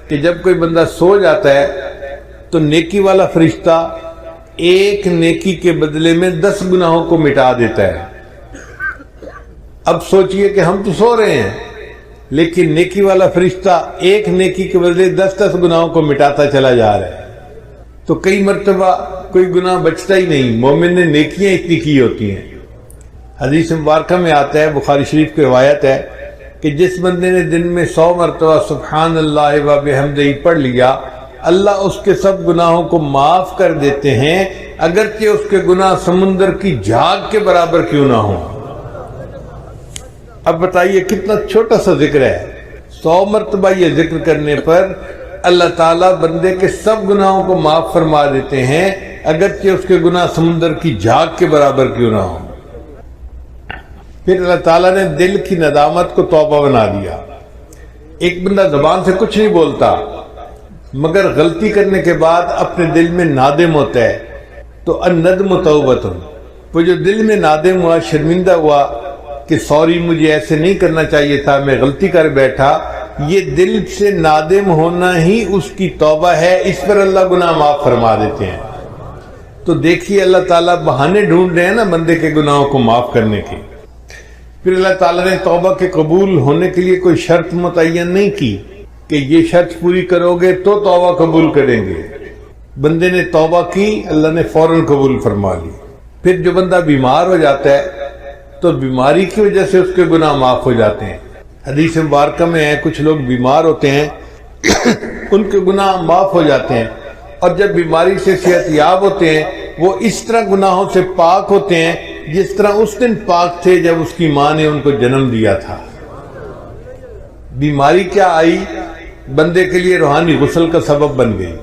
کہ جب کوئی بندہ سو جاتا ہے تو نیکی والا فرشتہ ایک نیکی کے بدلے میں 10 گناہوں کو مٹا دیتا ہے۔ اب سوچئے کہ ہم تو سو رہے ہیں لیکن نیکی والا فرشتہ ایک نیکی کے بدلے 10 گناہوں کو مٹاتا چلا جا رہا ہے۔ تو کئی مرتبہ کوئی گناہ بچتا ہی نہیں، مومن نے نیکیاں اتنی کی ہوتی ہیں۔ حدیث مبارکہ میں آتا ہے، بخاری شریف کی روایت ہے کہ جس بندے نے دن میں 100 مرتبہ سبحان اللہ و بحمدہ پڑھ لیا، اللہ اس کے سب گناہوں کو معاف کر دیتے ہیں، اگرچہ اس کے گناہ سمندر کی جھاگ کے برابر کیوں نہ ہوں۔ اب بتائیے کتنا چھوٹا سا ذکر ہے، 100 مرتبہ یہ ذکر کرنے پر اللہ تعالیٰ بندے کے سب گناہوں کو معاف فرما دیتے ہیں، اگرچہ اس کے گناہ سمندر کی جھاگ کے برابر کیوں نہ ہوں۔ پھر اللہ تعالیٰ نے دل کی ندامت کو توبہ بنا دیا۔ ایک بندہ زبان سے کچھ نہیں بولتا مگر غلطی کرنے کے بعد اپنے دل میں نادم ہوتا ہے، تو الندم توبۃ، وہ جو دل میں نادم ہوا، شرمندہ ہوا کہ سوری مجھے ایسے نہیں کرنا چاہیے تھا، میں غلطی کر بیٹھا، یہ دل سے نادم ہونا ہی اس کی توبہ ہے، اس پر اللہ گناہ معاف فرما دیتے ہیں۔ تو دیکھیے اللہ تعالیٰ بہانے ڈھونڈ رہے ہیں نا بندے کے گناہوں کو معاف کرنے کے۔ پھر اللہ تعالیٰ نے توبہ کے قبول ہونے کے لیے کوئی شرط متعین نہیں کی کہ یہ شرط پوری کرو گے تو توبہ قبول کریں گے۔ بندے نے توبہ کی، اللہ نے فوراً قبول فرما لی۔ پھر جو بندہ بیمار ہو جاتا ہے تو بیماری کی وجہ سے اس کے گناہ معاف ہو جاتے ہیں۔ حدیث مبارکہ میں ہے کچھ لوگ بیمار ہوتے ہیں ان کے گناہ معاف ہو جاتے ہیں، اور جب بیماری سے صحت یاب ہوتے ہیں وہ اس طرح گناہوں سے پاک ہوتے ہیں جس طرح اس دن پاک تھے جب اس کی ماں نے ان کو جنم دیا تھا۔ بیماری کیا آئی، بندے کے لیے روحانی غسل کا سبب بن گئی۔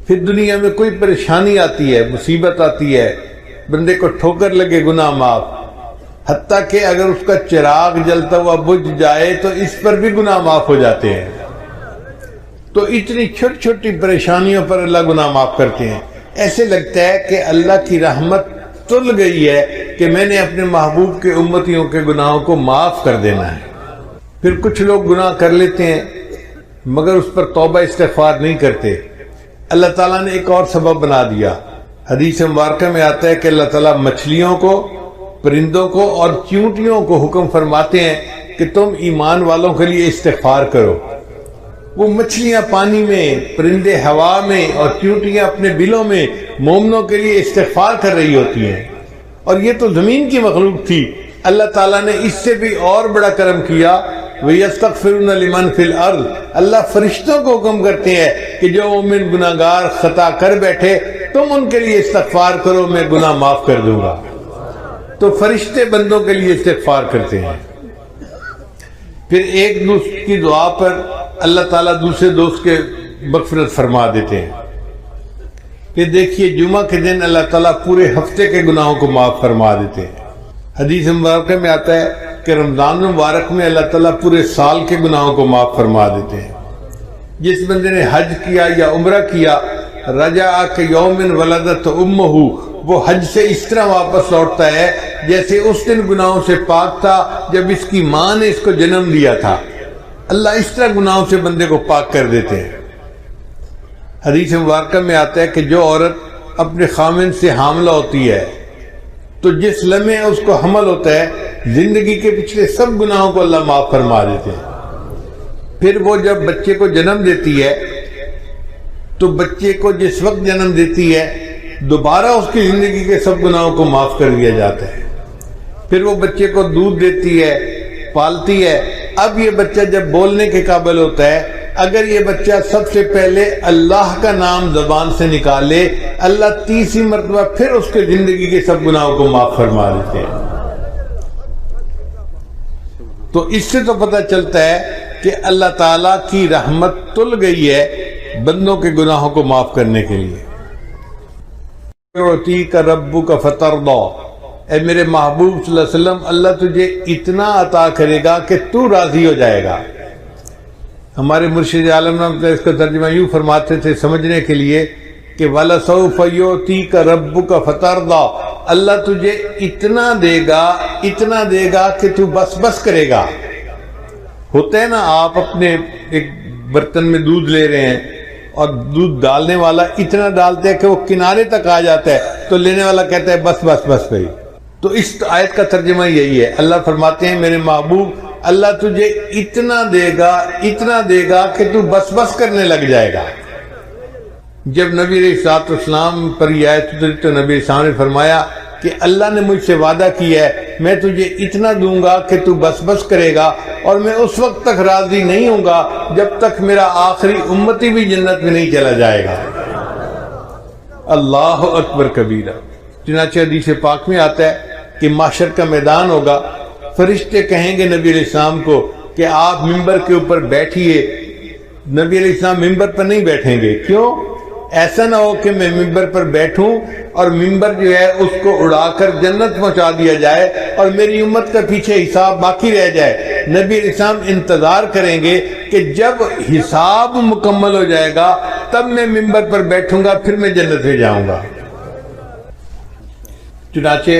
پھر دنیا میں کوئی پریشانی آتی ہے، مصیبت آتی ہے، بندے کو ٹھوکر لگے، گناہ معاف، حتیٰ کہ اگر اس کا چراغ جلتا ہوا بجھ جائے تو اس پر بھی گناہ معاف ہو جاتے ہیں۔ تو اتنی چھوٹی چھوٹی پریشانیوں پر اللہ گناہ معاف کرتے ہیں۔ ایسے لگتا ہے کہ اللہ کی رحمت تل گئی ہے کہ میں نے اپنے محبوب کے امتیوں کے گناہوں کو معاف کر دینا ہے۔ پھر کچھ لوگ گناہ کر لیتے ہیں مگر اس پر توبہ استغفار نہیں کرتے۔ اللہ تعالیٰ نے ایک اور سبب بنا دیا۔ حدیث مبارکہ میں آتا ہے کہ اللہ تعالیٰ مچھلیوں کو، پرندوں کو اور چیونٹیوں کو حکم فرماتے ہیں کہ تم ایمان والوں کے لیے استغفار کرو۔ وہ مچھلیاں پانی میں، پرندے ہوا میں اور چیونٹیاں اپنے بلوں میں مومنوں کے لیے استغفار کر رہی ہوتی ہیں، اور یہ تو زمین کی مخلوق تھی۔ اللہ تعالیٰ نے اس سے بھی اور بڑا کرم کیا، وَيَسْتَغْفِرُونَ لِمَنْ فِي الْأَرْضِ، اللہ فرشتوں کو حکم کرتے ہیں کہ جو مومن گناہگار خطا کر بیٹھے تم ان کے لیے استغفار کرو، میں گناہ معاف کر دوں گا۔ تو فرشتے بندوں کے لیے استغفار کرتے ہیں۔ پھر ایک دوسرے کی دعا پر اللہ تعالیٰ دوسرے دوست کے مغفرت فرما دیتے ہیں۔ پھر دیکھیے جمعہ کے دن اللہ تعالیٰ پورے ہفتے کے گناہوں کو معاف فرما دیتے ہیں۔ حدیث مبارکہ میں آتا ہے کہ رمضان مبارک میں اللہ تعالیٰ پورے سال کے گناہوں کو معاف فرما دیتے ہیں۔ جس بندے نے حج کیا یا عمرہ کیا، رجع کیوم ولدت امہ، وہ حج سے اس طرح واپس لوٹتا ہے جیسے اس دن گناہوں سے پاک تھا جب اس کی ماں نے اس کو جنم دیا تھا۔ اللہ اس طرح گناہوں سے بندے کو پاک کر دیتے ہیں۔ حدیث مبارکہ میں آتا ہے کہ جو عورت اپنے خامن سے حاملہ ہوتی ہے تو جس لمحے اس کو حمل ہوتا ہے زندگی کے پچھلے سب گناہوں کو اللہ معاف فرما دیتے ہیں۔ پھر وہ جب بچے کو جنم دیتی ہے تو بچے کو جس وقت جنم دیتی ہے دوبارہ اس کی زندگی کے سب گناہوں کو معاف کر دیا جاتا ہے۔ پھر وہ بچے کو دودھ دیتی ہے، پالتی ہے۔ اب یہ بچہ جب بولنے کے قابل ہوتا ہے، اگر یہ بچہ سب سے پہلے اللہ کا نام زبان سے نکالے، اللہ 30 مرتبہ پھر اس کے زندگی کے سب گناہوں کو معاف فرما دیتے ہیں۔ تو اس سے تو پتہ چلتا ہے کہ اللہ تعالیٰ کی رحمت تل گئی ہے بندوں کے گناہوں کو معاف کرنے کے لیے۔ يُعْتِيكَ رَبُّكَ فَتَرْضَىٰ، اے میرے محبوب صلی اللہ علیہ وسلم، اللہ تجھے اتنا عطا کرے گا کہ تو راضی ہو جائے گا۔ ہمارے مرشد عالم اس کا ترجمہ یوں فرماتے تھے سمجھنے کے لیے کہ وَلَسَوْفَ يُعْتِيكَ رَبُّكَ فَتَرْضَىٰ، اللہ تجھے اتنا دے گا کہ تو بس کرے گا۔ ہوتا ہے نا، آپ اپنے ایک برتن میں دودھ لے رہے ہیں اور دودھ ڈالنے والا اتنا ڈالتا ہے کہ وہ کنارے تک آ جاتا ہے تو لینے والا کہتا ہے بس بس بس بھائی. تو اس آیت کا ترجمہ یہی ہے. اللہ فرماتے ہیں میرے محبوب اللہ تجھے اتنا دے گا کہ تو بس بس کرنے لگ جائے گا. جب نبی علیہ الصلوۃ والسلام پر یہ آیت اتری تو نبی علیہ السلام نے فرمایا کہ اللہ نے مجھ سے وعدہ کیا ہے میں تجھے اتنا دوں گا کہ تو بس بس کرے گا اور میں اس وقت تک راضی نہیں ہوں گا جب تک میرا آخری امتی بھی جنت میں نہیں چلا جائے گا. اللہ اکبر کبیرہ. چنانچہ حدیث پاک میں آتا ہے کہ محشر کا میدان ہوگا, فرشتے کہیں گے نبی علیہ السلام کو کہ آپ ممبر کے اوپر بیٹھیے. نبی علیہ السلام ممبر پر نہیں بیٹھیں گے. کیوں؟ ایسا نہ ہو کہ میں ممبر پر بیٹھوں اور ممبر جو ہے اس کو اڑا کر جنت پہنچا دیا جائے اور میری امت کا پیچھے حساب باقی رہ جائے. نبی علیہ السلام انتظار کریں گے کہ جب حساب مکمل ہو جائے گا تب میں ممبر پر بیٹھوں گا, پھر میں جنت میں جاؤں گا. چنانچہ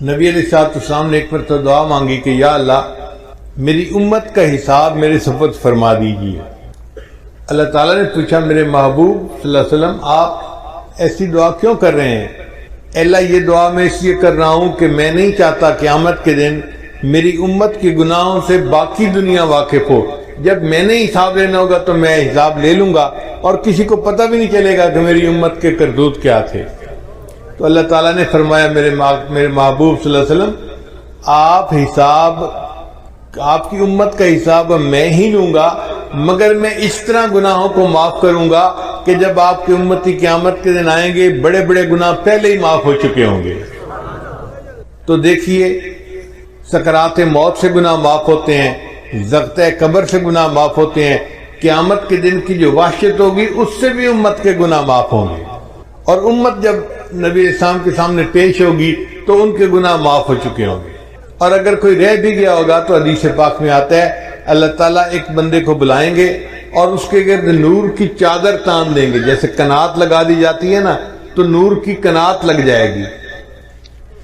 نبی علیہ السلام نے ایک مرتبہ دعا مانگی کہ یا اللہ میری امت کا حساب میرے سپرد فرما دیجیے. اللہ تعالیٰ نے پوچھا میرے محبوب صلی اللہ علیہ وسلم آپ ایسی دعا کیوں کر رہے ہیں؟ اللہ یہ دعا میں اس لیے کر رہا ہوں کہ میں نہیں چاہتا قیامت کے دن میری امت کے گناہوں سے باقی دنیا واقف ہو. جب میں نے حساب لینا ہوگا تو میں حساب لے لوں گا اور کسی کو پتہ بھی نہیں چلے گا کہ میری امت کے کرتوت کیا تھے. تو اللہ تعالیٰ نے فرمایا میرے محبوب صلی اللہ علیہ وسلم آپ کی امت کا حساب میں ہی لوں گا, مگر میں اس طرح گناہوں کو معاف کروں گا کہ جب آپ کی امتی قیامت کے دن آئیں گے بڑے بڑے گناہ پہلے ہی معاف ہو چکے ہوں گے. تو دیکھیے سکرات موت سے گناہ معاف ہوتے ہیں, ضغطۂ قبر سے گناہ معاف ہوتے ہیں, قیامت کے دن کی جو وحشت ہوگی اس سے بھی امت کے گناہ معاف ہوں گے. اور امت جب نبی اسلام کے سامنے پیش ہوگی تو ان کے گناہ معاف ہو چکے ہوں گے. اور اگر کوئی رہ بھی گیا ہوگا تو حدیث پاک میں آتا ہے اللہ تعالیٰ ایک بندے کو بلائیں گے اور اس کے گرد نور کی چادر تان دیں گے. جیسے کنات لگا دی جاتی ہے نا, تو نور کی کنات لگ جائے گی.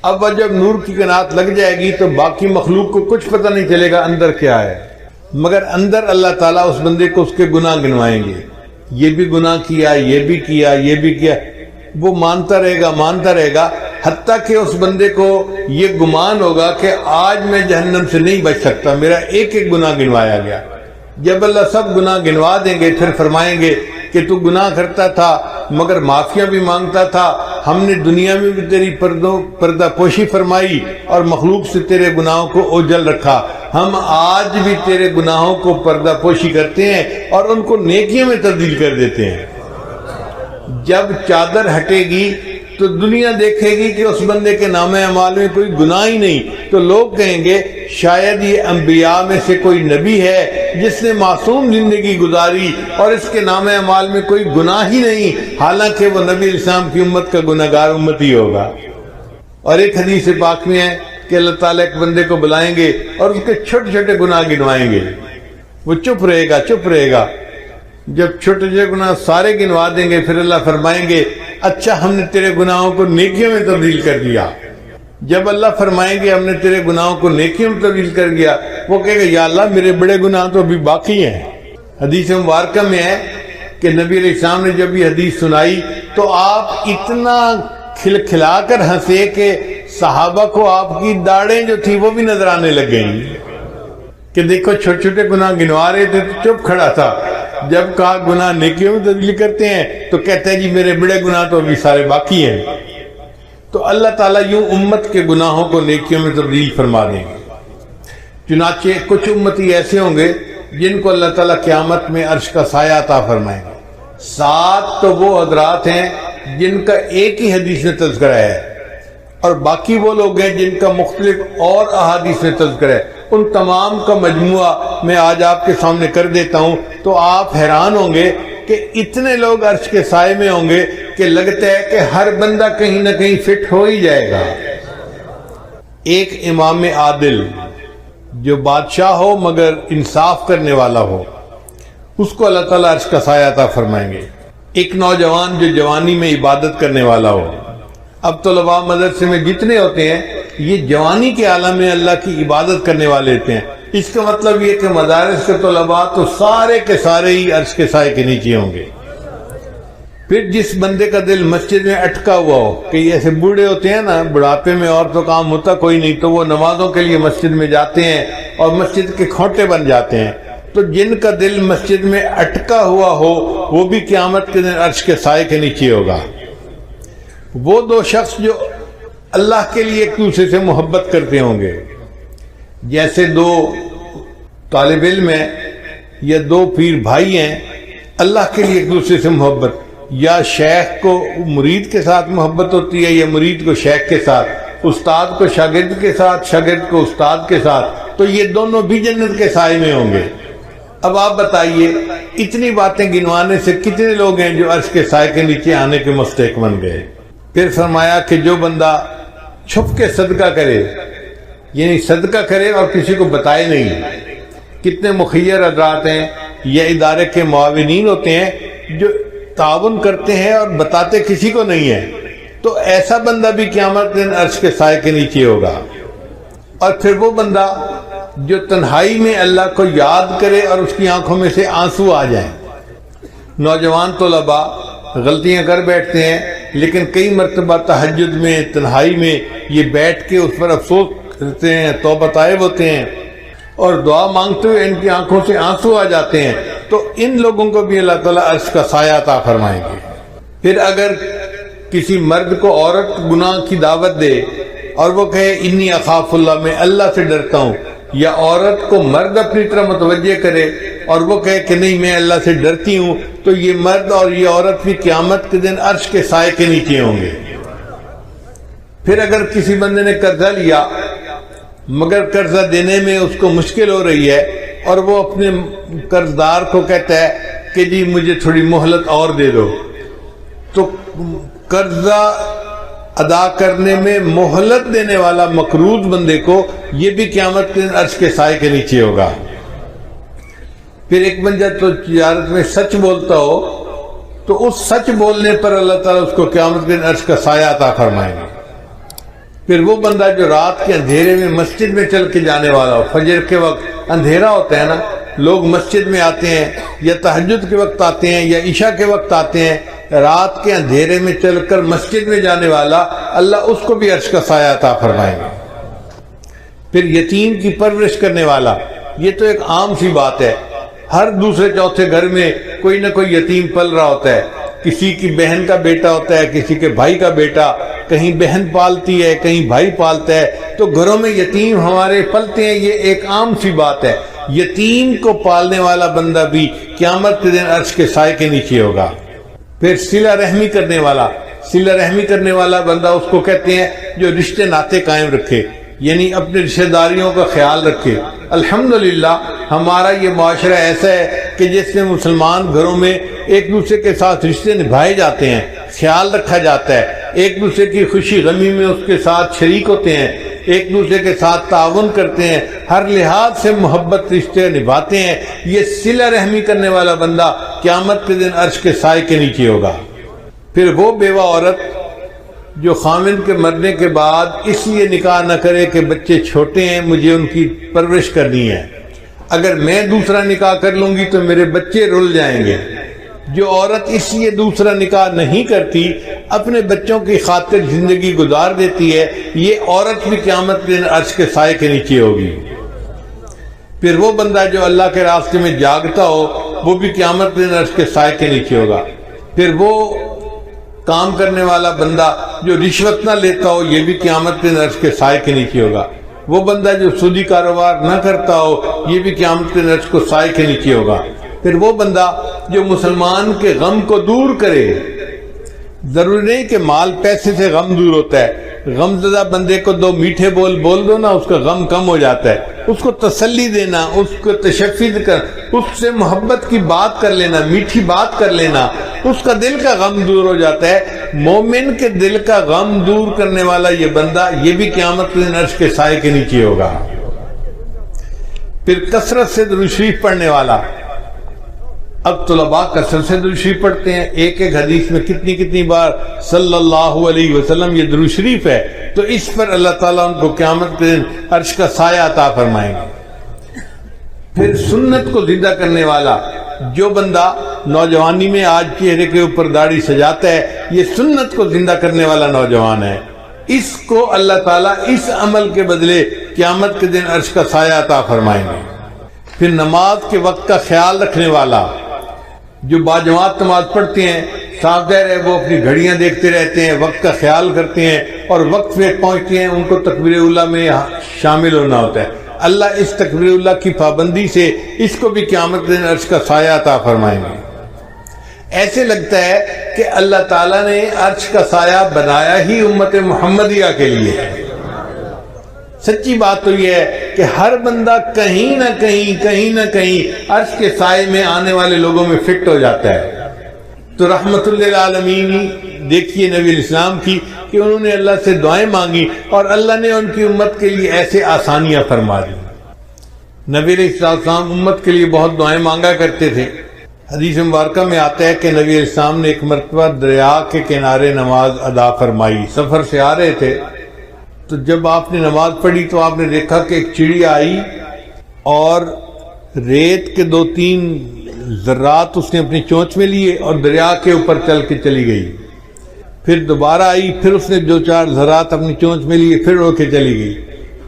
اب جب نور کی کنات لگ جائے گی تو باقی مخلوق کو کچھ پتہ نہیں چلے گا اندر کیا ہے, مگر اندر اللہ تعالیٰ اس بندے کو اس کے گناہ گنوائیں گے. یہ بھی گناہ کیا, یہ بھی کیا, یہ بھی کیا. وہ مانتا رہے گا حتیٰ کہ اس بندے کو یہ گمان ہوگا کہ آج میں جہنم سے نہیں بچ سکتا, میرا ایک ایک گناہ گنوایا گیا. جب اللہ سب گناہ گنوا دیں گے پھر فرمائیں گے کہ تو گناہ کرتا تھا مگر معافیاں بھی مانگتا تھا, ہم نے دنیا میں بھی تیری پردہ پوشی فرمائی اور مخلوق سے تیرے گناہوں کو اوجھل رکھا. ہم آج بھی تیرے گناہوں کو پردہ پوشی کرتے ہیں اور ان کو نیکیوں میں تبدیل کر دیتے ہیں. جب چادر ہٹے گی تو دنیا دیکھے گی کہ اس بندے کے نام اعمال میں کوئی گناہ ہی نہیں, تو لوگ کہیں گے شاید یہ انبیاء میں سے کوئی نبی ہے جس نے معصوم زندگی گزاری اور اس کے نام اعمال میں کوئی گناہ ہی نہیں, حالانکہ وہ نبی اسلام کی امت کا گناہگار امتی ہوگا. اور ایک حدیث پاک میں ہے کہ اللہ تعالیٰ ایک بندے کو بلائیں گے اور اس کے چھوٹے چھوٹے گناہ گنوائیں گے. وہ چپ رہے گا. جب چھوٹے چھوٹے گناہ سارے گنوا دیں گے پھر اللہ فرمائیں گے اچھا ہم نے تیرے گناہوں کو نیکیوں میں تبدیل کر دیا. جب اللہ فرمائیں گے ہم نے تیرے گناہوں کو نیکیوں میں تبدیل کر دیا, وہ کہے گا یا اللہ میرے بڑے گناہ تو ابھی باقی ہیں. حدیث مبارکہ میں ہے کہ نبی علیہ السلام نے جب یہ حدیث سنائی تو آپ اتنا کھلکھلا کر ہنسے کہ صحابہ کو آپ کی داڑیں جو تھی وہ بھی نظر آنے لگ گئیں کہ دیکھو چھوٹے چھوٹے گناہ گنوا رہے تھے تو چپ کھڑا تھا, جب کہا گناہ نیکیوں میں تبدیل کرتے ہیں تو کہتے ہیں جی میرے بڑے گناہ تو ابھی سارے باقی ہیں. تو اللہ تعالیٰ یوں امت کے گناہوں کو نیکیوں میں تبدیل فرما دیں گے. چنانچہ کچھ امتی ایسے ہوں گے جن کو اللہ تعالیٰ قیامت میں عرش کا سایہ عطا فرمائیں گے. 7 تو وہ حضرات ہیں جن کا ایک ہی حدیث میں تذکرہ ہے اور باقی وہ لوگ ہیں جن کا مختلف اور احادیث میں تذکرہ ہے. ان تمام کا مجموعہ میں آج آپ کے سامنے کر دیتا ہوں تو آپ حیران ہوں گے کہ اتنے لوگ عرش کے سائے میں ہوں گے کہ لگتا ہے کہ ہر بندہ کہیں نہ کہیں فٹ ہو ہی جائے گا. ایک امام عادل جو بادشاہ ہو مگر انصاف کرنے والا ہو, اس کو اللہ تعالیٰ عرش کا سایہ عطا فرمائیں گے. ایک نوجوان جو جوانی میں عبادت کرنے والا ہو. اب طلباء مدرسے میں جتنے ہوتے ہیں یہ جوانی کے عالم میں اللہ کی عبادت کرنے والے ہوتے ہیں, اس کا مطلب یہ کہ مدارس کے طلباء تو سارے کے سارے ہی عرش کے سائے کے نیچے ہوں گے۔ پھر جس بندے کا دل مسجد میں اٹکا ہوا ہو، کہ ایسے بوڑھے ہوتے ہیں نا، بڑھاپے میں اور تو کام ہوتا کوئی نہیں، تو وہ نمازوں کے لیے مسجد میں جاتے ہیں اور مسجد کے کھوٹے بن جاتے ہیں، تو جن کا دل مسجد میں اٹکا ہوا ہو وہ بھی قیامت کے دن عرش کے سائے کے نیچے ہوگا۔ وہ دو شخص جو اللہ کے لیے ایک دوسرے سے محبت کرتے ہوں گے، جیسے دو طالب علم ہیں یا دو پیر بھائی ہیں، اللہ کے لیے ایک دوسرے سے محبت، یا شیخ کو مرید کے ساتھ محبت ہوتی ہے یا مرید کو شیخ کے ساتھ، استاد کو شاگرد کے ساتھ، شاگرد کو استاد کے ساتھ، تو یہ دونوں بھی جنت کے سائے میں ہوں گے۔ اب آپ بتائیے اتنی باتیں گنوانے سے کتنے لوگ ہیں جو عرش کے سائے کے نیچے آنے کے مستحق بن گئے؟ پھر فرمایا کہ جو بندہ چھپ کے صدقہ کرے، یعنی صدقہ کرے اور کسی کو بتائے نہیں۔ کتنے مخیر حضرات ہیں یا ادارے کے معاونین ہوتے ہیں جو تعاون کرتے ہیں اور بتاتے کسی کو نہیں ہے، تو ایسا بندہ بھی قیامت دن عرش کے سائے کے نیچے ہوگا۔ اور پھر وہ بندہ جو تنہائی میں اللہ کو یاد کرے اور اس کی آنکھوں میں سے آنسو آ جائیں۔ نوجوان طلباء غلطیاں کر بیٹھتے ہیں، لیکن کئی مرتبہ تہجد میں، تنہائی میں یہ بیٹھ کے اس پر افسوس کرتے ہیں، توبہ طائب ہوتے ہیں اور دعا مانگتے ہوئے ان کی آنکھوں سے آنسو آ جاتے ہیں، تو ان لوگوں کو بھی اللہ تعالیٰ عرش کا سایہ عطا فرمائیں گے۔ پھر اگر کسی مرد کو عورت گناہ کی دعوت دے اور وہ کہے انی اخاف اللہ، میں اللہ سے ڈرتا ہوں، یا عورت کو مرد اپنی طرح متوجہ کرے اور وہ کہے کہ نہیں میں اللہ سے ڈرتی ہوں، تو یہ مرد اور یہ عورت بھی قیامت کے دن عرش کے سائے کے نیچے ہوں گے۔ پھر اگر کسی بندے نے قرضہ لیا مگر قرضہ دینے میں اس کو مشکل ہو رہی ہے اور وہ اپنے قرض دار کو کہتا ہے کہ جی مجھے تھوڑی مہلت اور دے دو، تو قرضہ ادا کرنے میں مہلت دینے والا مقروض بندے کو یہ بھی قیامت کے دن عرش کے سائے کے نیچے ہوگا۔ پھر ایک بندہ تو تجارت میں سچ بولتا ہو تو اس سچ بولنے پر اللہ تعالیٰ اس کو قیامت کے دن عرش کا سایہ عطا فرمائیں گے۔ پھر وہ بندہ جو رات کے اندھیرے میں مسجد میں چل کے جانے والا ہو، فجر کے وقت اندھیرا ہوتا ہے نا، لوگ مسجد میں آتے ہیں یا تہجد کے وقت آتے ہیں یا عشاء کے وقت آتے ہیں، رات کے اندھیرے میں چل کر مسجد میں جانے والا، اللہ اس کو بھی عرش کا سایہ عطا فرمائیں گے۔ پھر یتیم کی پرورش کرنے والا، یہ تو ایک عام سی بات ہے، ہر دوسرے چوتھے گھر میں کوئی نہ کوئی یتیم پل رہا ہوتا ہے، کسی کی بہن کا بیٹا ہوتا ہے، کسی کے بھائی کا بیٹا، کہیں بہن پالتی ہے کہیں بھائی پالتا ہے، تو گھروں میں یتیم ہمارے پلتے ہیں، یہ ایک عام سی بات ہے۔ یتیم کو پالنے والا بندہ بھی قیامت کے دن عرش کے سائے کے نیچے ہوگا۔ پھر صلہ رحمی کرنے والا، صلہ رحمی کرنے والا بندہ اس کو کہتے ہیں جو رشتے ناطے قائم رکھے، یعنی اپنے رشتہ داریوں کا خیال رکھے۔ الحمدللہ ہمارا یہ معاشرہ ایسا ہے کہ جس میں مسلمان گھروں میں ایک دوسرے کے ساتھ رشتے نبھائے جاتے ہیں، خیال رکھا جاتا ہے، ایک دوسرے کی خوشی غمی میں اس کے ساتھ شریک ہوتے ہیں، ایک دوسرے کے ساتھ تعاون کرتے ہیں، ہر لحاظ سے محبت رشتے نبھاتے ہیں۔ یہ صلہ رحمی کرنے والا بندہ قیامت کے دن عرش کے سائے کے نیچے ہوگا۔ پھر وہ بیوہ عورت جو خامند کے مرنے کے بعد اس لیے نکاح نہ کرے کہ بچے چھوٹے ہیں مجھے ان کی پرورش کرنی ہے، اگر میں دوسرا نکاح کر لوں گی تو میرے بچے رل جائیں گے۔ جو عورت اس لیے دوسرا نکاح نہیں کرتی، اپنے بچوں کی خاطر زندگی گزار دیتی ہے، یہ عورت بھی قیامت کے دن عرش کے سائے کے نیچے ہوگی۔ پھر وہ بندہ جو اللہ کے راستے میں جاگتا ہو وہ بھی قیامت کے دن عرش کے سائے کے نیچے ہوگا۔ پھر وہ کام کرنے والا بندہ جو رشوت نہ لیتا ہو یہ بھی قیامت کے دن عرش کے سائے کے نیچے ہوگا۔ وہ بندہ جو سودی کاروبار نہ کرتا ہو یہ بھی قیامت کے دن عرش کے سائے کے نیچے ہوگا۔ پھر وہ بندہ جو مسلمان کے غم کو دور کرے، ضروری نہیں کہ مال پیسے سے غم دور ہوتا ہے، غم زدہ بندے کو دو میٹھے بول دو نا، اس کا غم کم ہو جاتا ہے، اس کو تسلی دینا، اس کو تشفی کر، اس سے محبت کی بات کر لینا، میٹھی بات کر لینا، اس کا دل کا غم دور ہو جاتا ہے۔ مومن کے دل کا غم دور کرنے والا یہ بندہ یہ بھی قیامت کے دن عرش کے سائے کے نیچے ہوگا۔ پھر کثرت سے درود شریف پڑھنے والا، اب طلباء کثرت سے درود شریف پڑھتے ہیں، ایک ایک حدیث میں کتنی بار صلی اللہ علیہ وسلم یہ درود شریف ہے، تو اس پر اللہ تعالیٰ ان کو قیامت کے دن عرش کا سایہ عطا فرمائیں گے۔ پھر سنت کو زندہ کرنے والا جو بندہ نوجوانی میں آج چہرے کے اوپر داڑھی سجاتا ہے، یہ سنت کو زندہ کرنے والا نوجوان ہے، اس کو اللہ تعالیٰ اس عمل کے بدلے قیامت کے دن عرش کا سایہ عطا فرمائیں گے۔ پھر نماز کے وقت کا خیال رکھنے والا جو باجماعت نماز پڑھتے ہیں، صاف ظاہر ہے وہ اپنی گھڑیاں دیکھتے رہتے ہیں، وقت کا خیال کرتے ہیں اور وقت پہ پہنچتے ہیں، ان کو تکبیر اولیٰ میں شامل ہونا ہوتا ہے۔ اللہ اس تکبیر اولیٰ کی پابندی سے اس کو بھی قیامت کے دن عرش کا سایہ عطا فرمائیں گے۔ ایسے لگتا ہے کہ اللہ تعالیٰ نے عرش کا سایہ بنایا ہی امت محمدیہ کے لیے ہے۔ سچی بات تو یہ ہے کہ ہر بندہ کہیں نہ کہیں عرش کے سائے میں آنے والے لوگوں میں فٹ ہو جاتا ہے۔ تو رحمت للعالمین دیکھیے نبی علیہ السلام کی کہ انہوں نے اللہ سے دعائیں مانگی اور اللہ نے ان کی امت کے لیے ایسے آسانیاں فرما دی۔ نبی علیہ السلام امت کے لیے بہت دعائیں مانگا کرتے تھے۔ حدیث مبارکہ میں آتا ہے کہ نبی علیہ السلام نے ایک مرتبہ دریا کے کنارے نماز ادا فرمائی، سفر سے آ رہے تھے، تو جب آپ نے نماز پڑھی تو آپ نے دیکھا کہ ایک چڑیا آئی اور ریت کے 2-3 ذرات اس نے اپنی چونچ میں لیے اور دریا کے اوپر چل کے چلی گئی۔ پھر دوبارہ آئی، پھر اس نے 2-4 ذرات اپنی چونچ میں لیے، پھر اڑ کے چلی گئی۔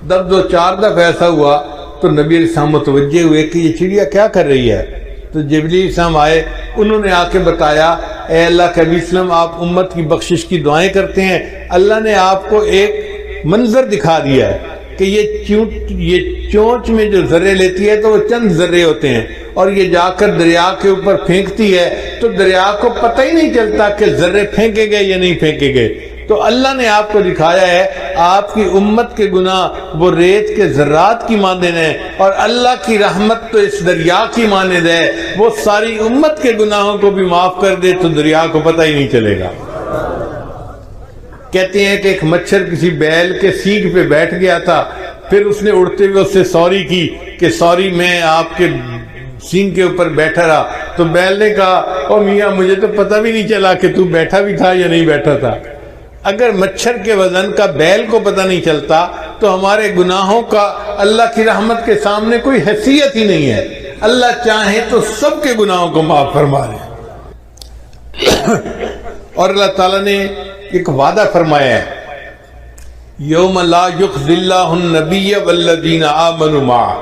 جب 2-4 دفعہ ایسا ہوا تو نبی علیہ السلام متوجہ ہوئے کہ یہ چڑیا کیا کر رہی ہے۔ تو جبریل علیہ السلام آئے، انہوں نے آ کے بتایا، اے اللہ کے نبی صلی اللہ علیہ وسلم، آپ امت کی بخشش کی دعائیں کرتے ہیں، اللہ نے آپ کو ایک منظر دکھا دیا ہے کہ یہ چونچ میں جو ذرے لیتی ہے تو وہ چند ذرے ہوتے ہیں اور یہ جا کر دریا کے اوپر پھینکتی ہے تو دریا کو پتہ ہی نہیں چلتا کہ ذرے پھینکے گئے یا نہیں پھینکے گئے۔ تو اللہ نے آپ کو دکھایا ہے آپ کی امت کے گناہ وہ ریت کے ذرات کی مانند ہیں اور اللہ کی رحمت تو اس دریا کی مانند ہے، وہ ساری امت کے گناہوں کو بھی معاف کر دے تو دریا کو پتہ ہی نہیں چلے گا۔ کہتے ہیں کہ ایک مچھر کسی بیل کے سینگ پہ بیٹھ گیا تھا، پھر اس نے اڑتے ہوئے اس سے سوری کی کہ سوری میں آپ کے سینگ کے اوپر بیٹھا رہا، تو بیل نے کہا او میاں مجھے تو پتہ بھی نہیں چلا کہ تو بیٹھا بھی تھا یا نہیں بیٹھا تھا۔ اگر مچھر کے وزن کا بیل کو پتہ نہیں چلتا تو ہمارے گناہوں کا اللہ کی رحمت کے سامنے کوئی حیثیت ہی نہیں ہے۔ اللہ چاہے تو سب کے گناہوں کو معاف فرما دے۔ اور اللہ تعالیٰ نے ایک وعدہ فرمایا ہے، یوم لا یخزی اللہ النبی والذین آمنوا معہ،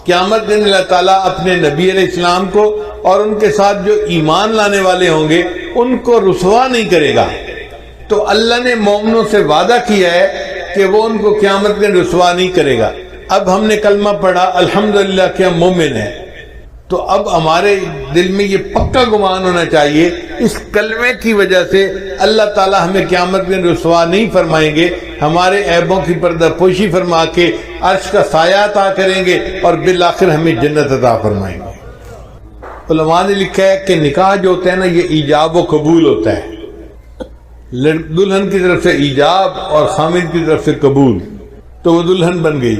قیامت دن اللہ تعالیٰ اپنے نبی علیہ السلام کو اور ان کے ساتھ جو ایمان لانے والے ہوں گے ان کو رسوا نہیں کرے گا۔ تو اللہ نے مومنوں سے وعدہ کیا ہے کہ وہ ان کو قیامت میں رسوا نہیں کرے گا۔ اب ہم نے کلمہ پڑھا الحمدللہ کہ ہم مومن ہیں، تو اب ہمارے دل میں یہ پکا گمان ہونا چاہیے اس کلمے کی وجہ سے اللہ تعالیٰ ہمیں قیامت میں رسوا نہیں فرمائیں گے، ہمارے عیبوں کی پردہ پوشی فرما کے عرش کا سایہ عطا کریں گے اور بالآخر ہمیں جنت عطا فرمائیں گے۔ علماء نے لکھا ہے کہ نکاح جو ہوتا ہے نا یہ ایجاب و قبول ہوتا ہے، دلہن کی طرف سے ایجاب اور خامد کی طرف سے قبول، تو وہ دلہن بن گئی۔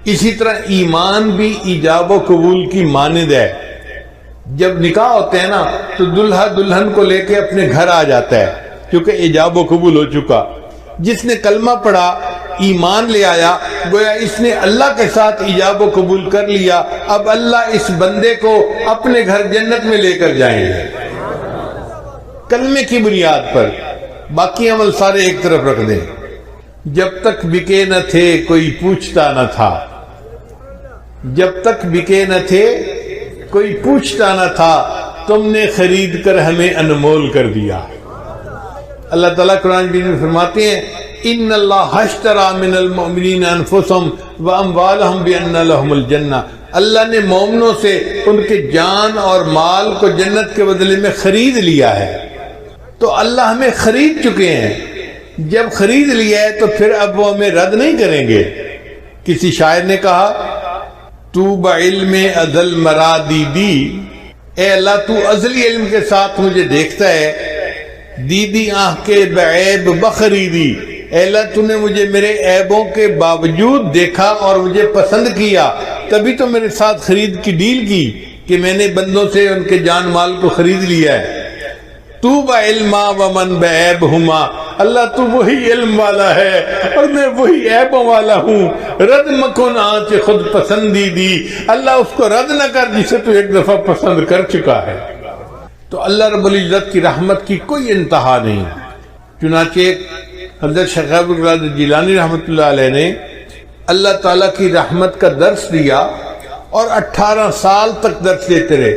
اسی طرح ایمان بھی ایجاب و قبول کی مانند ہے۔ جب نکاح ہوتے ہیں نا تو دلہا دلہن کو لے کے اپنے گھر آ جاتا ہے کیونکہ ایجاب و قبول ہو چکا۔ جس نے کلمہ پڑھا ایمان لے آیا گویا اس نے اللہ کے ساتھ ایجاب و قبول کر لیا، اب اللہ اس بندے کو اپنے گھر جنت میں لے کر جائیں گے کلمے کی بنیاد پر۔ باقی عمل سارے ایک طرف رکھ دیں۔ جب تک بکے نہ تھے کوئی پوچھتا نہ تھا، جب تک بکے نہ تھے کوئی پوچھتا نہ تھا، تم نے خرید کر ہمیں انمول کر دیا۔ اللہ تعالیٰ قرآن میں فرماتے ہیں ان اللہ اشتری من المؤمنین انفسهم واموالهم بان لهم الجنہ، اللہ نے مومنوں سے ان کے جان اور مال کو جنت کے بدلے میں خرید لیا ہے۔ تو اللہ ہمیں خرید چکے ہیں، جب خرید لیا ہے تو پھر اب وہ ہمیں رد نہیں کریں گے۔ کسی شاعر نے کہا تو بعلم ازل مرادی دی، اے اللہ تو ازلی علم کے ساتھ مجھے دیکھتا ہے، دیدی آنکھ کے بعیب بخریدی، اے اللہ تو نے مجھے میرے عیبوں کے باوجود دیکھا اور مجھے پسند کیا، تبھی تو میرے ساتھ خرید کی ڈیل کی کہ میں نے بندوں سے ان کے جان مال کو خرید لیا ہے۔ تو بعلما ومن بعیب ہما، اللہ تو وہی علم والا ہے اور میں وہی عیبوں والا ہوں، رد مکن آنچ خود پسندی دی، اللہ اس کو رد نہ کر جسے تو ایک دفعہ پسند کر چکا ہے۔ تو اللہ رب العزت کی رحمت کی کوئی انتہا نہیں۔ چنانچہ حضرت شیخ عبد القادر جیلانی رحمۃ اللہ علیہ نے اللہ تعالیٰ کی رحمت کا درس دیا اور 18 سال تک درس دیتے رہے،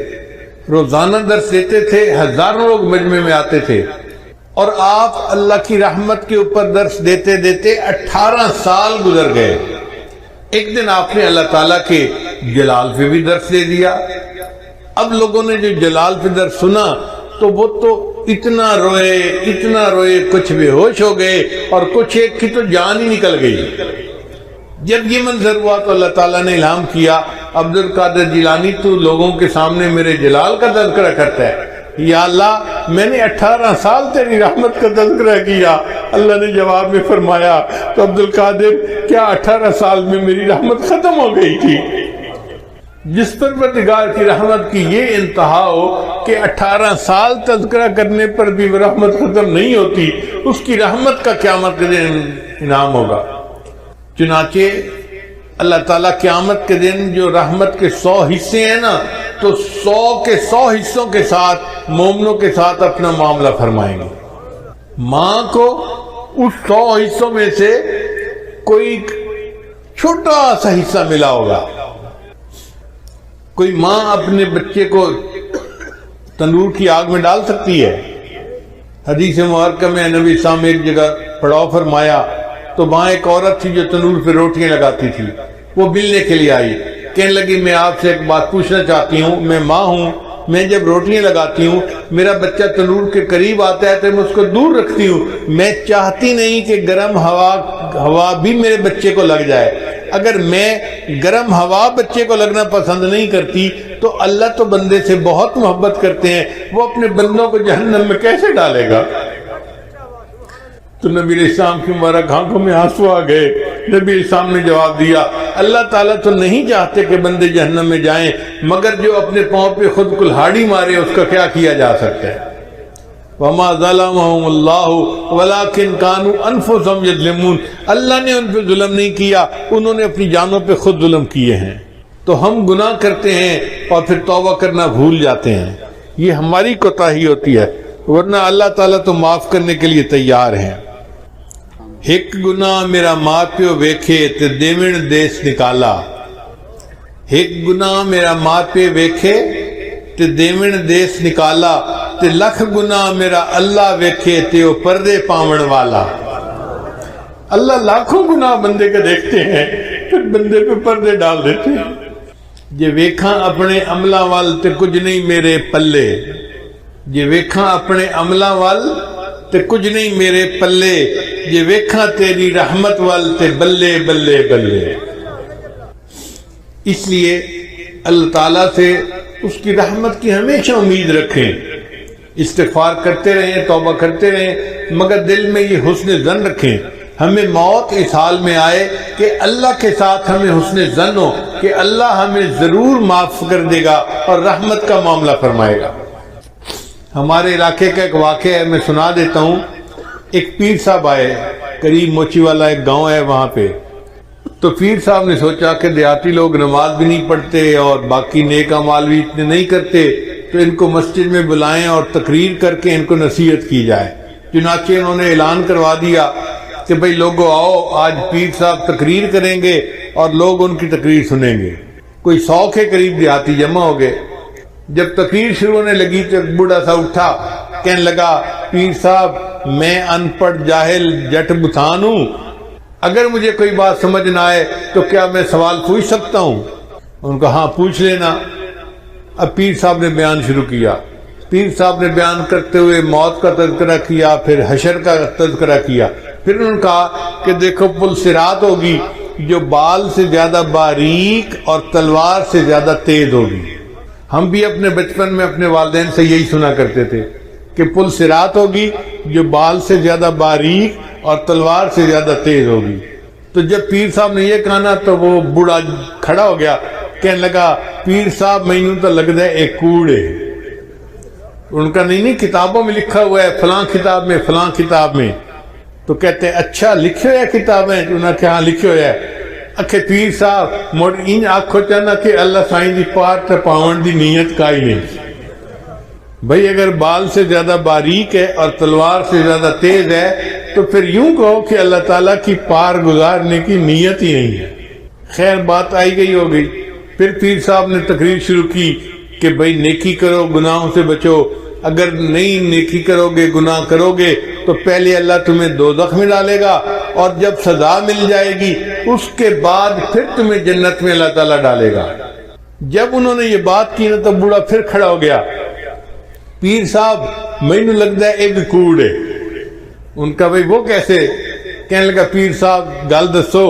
روزانہ درس دیتے تھے، ہزاروں لوگ مجمع میں آتے تھے، اور آپ اللہ کی رحمت کے اوپر درس دیتے دیتے 18 سال گزر گئے۔ ایک دن آپ نے اللہ تعالیٰ کے جلال پہ بھی درس دے دیا۔ اب لوگوں نے جو جلال پہ درس سنا تو وہ تو اتنا روئے، کچھ بے ہوش ہو گئے اور کچھ ایک کی تو جان ہی نکل گئی۔ جب یہ منظر ہوا تو اللہ تعالیٰ نے الہام کیا، عبد القادر جیلانی تو لوگوں کے سامنے میرے جلال کا تذکرہ کرتا ہے، یا اللہ میں نے 18 سال تیری رحمت کا تذکرہ کیا۔ اللہ نے جواب میں فرمایا، تو عبد القادر کیا 18 سال میں میری رحمت ختم ہو گئی تھی؟ جس پروردگار کی رحمت کی یہ انتہا ہو کہ 18 سال تذکرہ کرنے پر بھی وہ رحمت ختم نہیں ہوتی، اس کی رحمت کا قیامت کے دن انعام ہوگا۔ چنانچہ اللہ تعالیٰ قیامت کے دن جو رحمت کے 100 حصے ہیں نا، تو 100 کے 100 حصوں کے ساتھ مومنوں کے ساتھ اپنا معاملہ فرمائیں گے۔ ماں کو اس 100 حصوں میں سے کوئی چھوٹا سا حصہ ملا ہوگا۔ کوئی ماں اپنے بچے کو تندور کی آگ میں ڈال سکتی ہے؟ حدیث مبارکہ میں نبی صاحب ایک جگہ پڑاؤ فرمایا تو وہاں ایک عورت تھی جو تندور پہ روٹیاں لگاتی تھی، وہ ملنے کے لیے آئی، کہنے لگی میں آپ سے ایک بات پوچھنا چاہتی ہوں، میں ماں ہوں، میں جب روٹیاں لگاتی ہوں میرا بچہ تندور کے قریب آتا ہے تو میں اس کو دور رکھتی ہوں، میں چاہتی نہیں کہ گرم ہوا بھی میرے بچے کو لگ جائے۔ اگر میں گرم ہوا بچے کو لگنا پسند نہیں کرتی تو اللہ تو بندے سے بہت محبت کرتے ہیں، وہ اپنے بندوں کو جہنم میں کیسے ڈالے گا؟ تو نبی علیہ السلام کی مبارک آنکھوں میں آنسو آ گئے۔ نبی علیہ السلام نے جواب دیا، اللہ تعالیٰ تو نہیں چاہتے کہ بندے جہنم میں جائیں، مگر جو اپنے پاؤں پہ خود کلہاڑی مارے اس کا کیا کیا جا سکتا ہے؟ وَمَا ظَلَمَهُمُ اللَّهُ وَلَكِنْ كَانُوا أَنفُسَهُمْ يَظْلِمُونَ، اللہ نے ان پہ ظلم نہیں کیا، انہوں نے اپنی جانوں پہ خود ظلم کیے ہیں۔ تو ہم گناہ کرتے ہیں اور پھر توبہ کرنا بھول جاتے ہیں، یہ ہماری کوتاہی ہوتی ہے، ورنہ اللہ تعالیٰ تو معاف کرنے کے لیے تیار ہیں۔ ایک گناہ میرا ماں پیو ویکھے تے دیوݨ دیس نکالا، ایک گناہ میرا ماں پیو ویکھے تے دیوݨ دیس نکالا، تے لکھ گناہ میرا اللہ ویکھے تے وہ پردے پاون والا۔ اللہ لاکھوں گناہ بندے کے دیکھتے ہیں پھر بندے پہ پردے ڈال دیتے ہیں۔ جے ویکھاں اپنے عملاں وال تے کچھ نہیں میرے پلے، جے ویکھاں اپنے عملاں وال تے کچھ نہیں میرے پلے، جے ویکھاں تیری رحمت وال تے بلے بلے بلے۔ اس لیے اللہ تعالیٰ سے اس کی رحمت کی ہمیشہ امید رکھیں، استغفار کرتے رہیں، توبہ کرتے رہیں، مگر دل میں یہ حسن ظن رکھیں، ہمیں موت اس حال میں آئے کہ اللہ کے ساتھ ہمیں حسن ظن ہو کہ اللہ ہمیں ضرور معاف کر دے گا اور رحمت کا معاملہ فرمائے گا۔ ہمارے علاقے کا ایک واقعہ ہے، میں سنا دیتا ہوں۔ ایک پیر صاحب آئے، قریب موچی والا ایک گاؤں ہے وہاں پہ، تو پیر صاحب نے سوچا کہ دیہاتی لوگ نماز بھی نہیں پڑھتے اور باقی نیک اعمال بھی اتنے نہیں کرتے، تو ان کو مسجد میں بلائیں اور تقریر کر کے ان کو نصیحت کی جائے۔ چنانچہ انہوں نے اعلان کروا دیا کہ بھئی لوگوں آؤ، آج پیر صاحب تقریر کریں گے اور لوگ ان کی تقریر سنیں گے۔ کوئی 100 کے قریب دیہاتی جمع ہو گئے۔ جب تقریر شروع ہونے لگی تو ایک بوڑھا سا اٹھا، کہنے لگا پیر صاحب میں ان پڑھ جاہل جٹ بتان ہوں، اگر مجھے کوئی بات سمجھ نہ آئے تو کیا میں سوال پوچھ سکتا ہوں؟ ان کو ہاں پوچھ لینا۔ اب پیر صاحب نے بیان شروع کیا۔ پیر صاحب نے بیان کرتے ہوئے موت کا تذکرہ کیا، پھر حشر کا تذکرہ کیا، پھر انہوں نے کہا کہ دیکھو پل صراط ہوگی جو بال سے زیادہ باریک اور تلوار سے زیادہ تیز ہوگی۔ ہم بھی اپنے بچپن میں اپنے والدین سے یہی سنا کرتے تھے کہ پل صراط ہوگی جو بال سے زیادہ باریک اور تلوار سے زیادہ تیز ہوگی۔ تو جب پیر صاحب نے یہ کہا نا تو وہ بوڑھا کھڑا ہو گیا، کہنے لگا پیر صاحب مینوں تو لگتا ہے ایک کوڑے۔ ان کا نہیں کتابوں میں لکھا ہوا ہے، فلاں کتاب میں فلاں کتاب میں۔ تو کہتے ہیں اچھا لکھے ہوئے کتابیں؟ انہوں نے کہا ہاں لکھے ہوئے ہے. اکھے پیر صاحب موڑ ان آنکھو چاہنا کہ اللہ سائن دی پار تے پاون دی نیت کا ہی نہیں. بھئی اگر بال سے زیادہ باریک ہے اور تلوار سے زیادہ تیز ہے تو پھر یوں کہو کہ اللہ تعالیٰ کی پار گزارنے کی نیت ہی نہیں ہے. خیر بات آئی گئی ہو گئی. پھر پیر صاحب نے تقریر شروع کی کہ بھئی نیکی کرو گناہوں سے بچو، اگر نہیں نیکی کرو گے گناہ کرو گے تو پہلے اللہ تمہیں دوزخ میں ڈالے گا اور جب سزا مل جائے گی اس کے بعد پھر تمہیں جنت میں اللہ تعالیٰ ڈالے گا. جب انہوں نے یہ بات کی نا تو بوڑھا پھر کھڑا ہو گیا. پیر صاحب مینوں لگتا ہے ایک کوڑ ہے. ان کا بھئی وہ کیسے؟ کہنے لگا پیر صاحب گل دسو،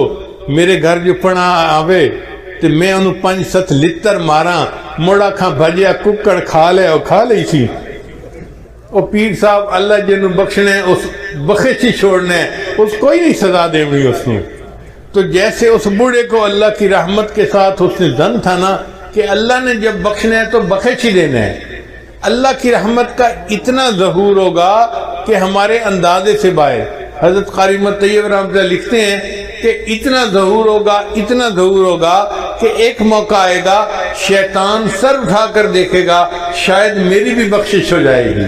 میرے گھر جو پڑا آوے تو میں انہوں 5-7 لتر مارا موڑا کھاں بھجیا ککڑ کھا لے اور کھا لئی سی. اور پیر صاحب اللہ جنہوں بخشنے اس بخش ہی چھوڑنے اس کوئی نہیں سزا دے گی اس نے. تو جیسے اس بوڑھے کو اللہ کی رحمت کے ساتھ اس نے ظن تھا نا کہ اللہ نے جب بخشنا ہے تو بخش ہی دینا ہے. اللہ کی رحمت کا اتنا ظہور ہوگا کہ ہمارے اندازے سے باہر. حضرت قاری محمد طیب رحمۃ اللہ لکھتے ہیں کہ اتنا ظہور ہوگا کہ ایک موقع آئے گا شیطان سر اٹھا کر دیکھے گا شاید میری بھی بخشش ہو جائے گی.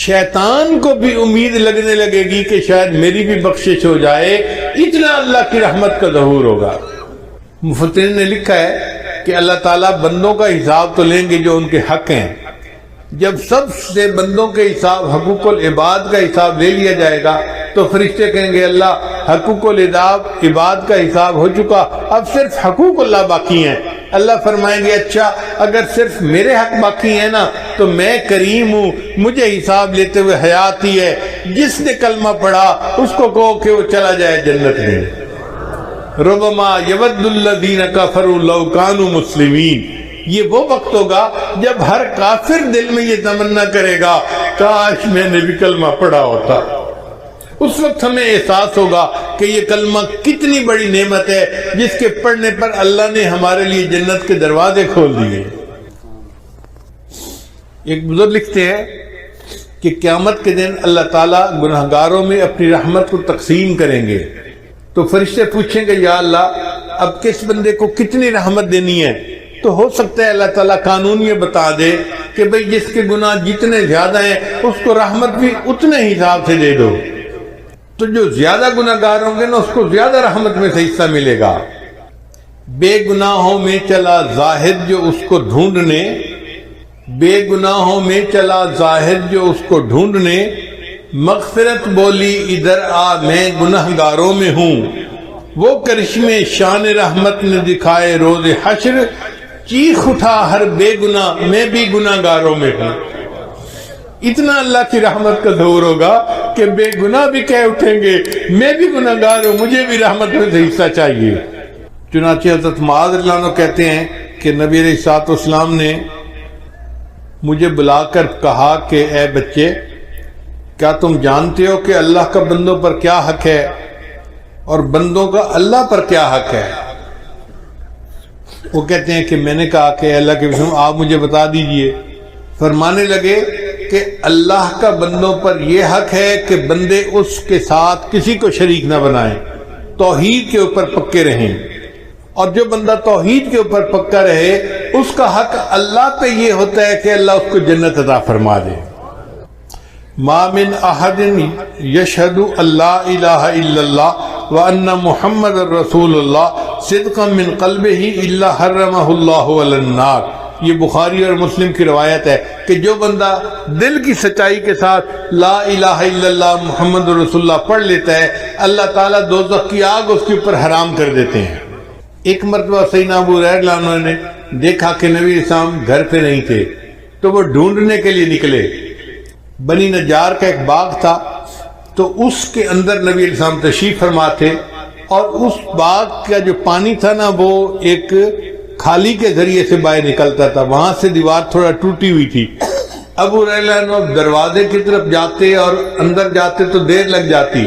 شیطان کو بھی امید لگنے لگے گی کہ شاید میری بھی بخشش ہو جائے. اتنا اللہ کی رحمت کا ظہور ہوگا. مفسرین نے لکھا ہے کہ اللہ تعالیٰ بندوں کا حساب تو لیں گے جو ان کے حق ہیں. جب سب سے بندوں کے حساب حقوق العباد کا حساب لے لیا جائے گا تو فرشتے کہیں گے اللہ حقوق العباد کا حساب ہو چکا، اب صرف حقوق اللہ باقی ہیں. اللہ فرمائیں گے اچھا اگر صرف میرے حق باقی ہیں نا تو میں کریم ہوں، مجھے حساب لیتے ہوئے حیات ہی ہے. جس نے کلمہ پڑھا اس کو کہو کہ وہ چلا جائے جنت میں. ربما یود الذین کفروا لو کانوا مسلمین. یہ وہ وقت ہوگا جب ہر کافر دل میں یہ تمنا کرے گا کاش میں نے بھی کلمہ پڑھا ہوتا. اس وقت ہمیں احساس ہوگا کہ یہ کلمہ کتنی بڑی نعمت ہے جس کے پڑھنے پر اللہ نے ہمارے لیے جنت کے دروازے کھول دیے. ایک بزرگ لکھتے ہیں کہ قیامت کے دن اللہ تعالیٰ گناہگاروں میں اپنی رحمت کو تقسیم کریں گے تو فرشتے پوچھیں گے یا اللہ اب کس بندے کو کتنی رحمت دینی ہے. تو ہو سکتا ہے اللہ تعالیٰ قانون یہ بتا دے کہ بھئی جس کے گناہ جتنے زیادہ ہیں اس کو رحمت بھی اتنے حساب سے دے دو. تو جو زیادہ گناہگار ہوں گے نا اس کو زیادہ رحمت میں سے حصہ ملے گا. بے گناہوں میں چلا زاہد جو اس کو ڈھونڈنے، بے گناہوں میں چلا زاہد جو اس کو ڈھونڈنے، مغفرت بولی ادھر آ میں گناہگاروں میں ہوں. وہ کرشمے شان رحمت نے دکھائے روز حشر، چیخ اٹھا ہر بے گناہ میں بھی گناہگاروں میں ہوں. اتنا اللہ کی رحمت کا ظہور ہوگا کہ بے گناہ بھی کہہ اٹھیں گے میں بھی گناہگار ہوں، مجھے بھی رحمت میں سے حصہ چاہیے. چنانچہ حضرت معاذ رضی اللہ عنہ کہتے ہیں کہ نبی علیہ الصلوۃ والسلام نے مجھے بلا کر کہا کہ اے بچے کیا تم جانتے ہو کہ اللہ کا بندوں پر کیا حق ہے اور بندوں کا اللہ پر کیا حق ہے؟ وہ کہتے ہیں کہ میں نے کہا کہ اللہ کے رسول آپ مجھے بتا دیجئے. فرمانے لگے کہ اللہ کا بندوں پر یہ حق ہے کہ بندے اس کے ساتھ کسی کو شریک نہ بنائیں، توحید کے اوپر پکے رہیں. اور جو بندہ توحید کے اوپر پکا رہے اس کا حق اللہ پہ یہ ہوتا ہے کہ اللہ اس کو جنت عطا فرما دے. ما من احد یشہد اللہ الہ الا اللہ وان محمد رسول اللہ صدقا من قلبہ الا حرمہ اللہ علی النار. یہ بخاری اور مسلم کی روایت ہے کہ جو بندہ دل کی سچائی کے ساتھ لا الہ الا اللہ محمد رسول اللہ پڑھ لیتا ہے اللہ تعالیٰ دوزخ کی آگ اس کے اوپر حرام کر دیتے ہیں. ایک مرتبہ سیدنا ابو ہریرہ عنہ نے دیکھا کہ نبی اسلام گھر پہ نہیں تھے تو وہ ڈھونڈنے کے لیے نکلے. بنی نجار کا ایک باغ تھا تو اس کے اندر نبی علیہ السلام تشریف فرما تھے اور اس باغ کا جو پانی تھا نا وہ ایک کھالی کے ذریعے سے باہر نکلتا تھا. وہاں سے دیوار تھوڑا ٹوٹی ہوئی تھی. ابو ہریرہ دروازے کی طرف جاتے اور اندر جاتے تو دیر لگ جاتی،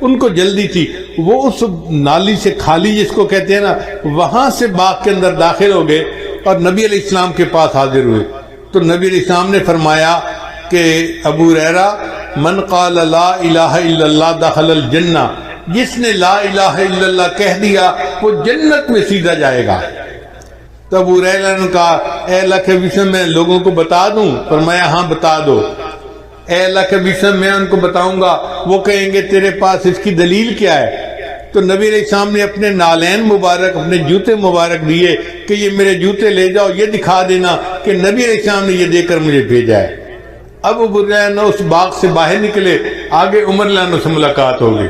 ان کو جلدی تھی. وہ اس نالی سے خالی جس کو کہتے ہیں نا وہاں سے باغ کے اندر داخل ہو گئے اور نبی علیہ السلام کے پاس حاضر ہوئے. تو نبی علیہ السلام نے فرمایا کہ ابو ہریرہ من قال لا الہ الا اللہ دخل الجنہ، جس نے لا الہ الا اللہ کہہ دیا وہ جنت میں سیدھا جائے گا۔ تو ابو ہریرہ نے کہا اے اللہ کے نبی میں لوگوں کو بتا دوں؟ فرمایا ہاں بتا دو۔ اے اللہ کے نبی میں ان کو بتاؤں گا، وہ کہیں گے تیرے پاس اس کی دلیل کیا ہے؟ تو نبی علیہ السلام نے اپنے نالین مبارک، اپنے جوتے مبارک دیے کہ یہ میرے جوتے لے جاؤ، یہ دکھا دینا کہ نبی علیہ السلام نے یہ دے کر مجھے بھیجا ہے۔ اب ابو ہریرہ اس باغ سے باہر نکلے، آگے عمر رضی اللہ عنہ سے ملاقات ہو گئی۔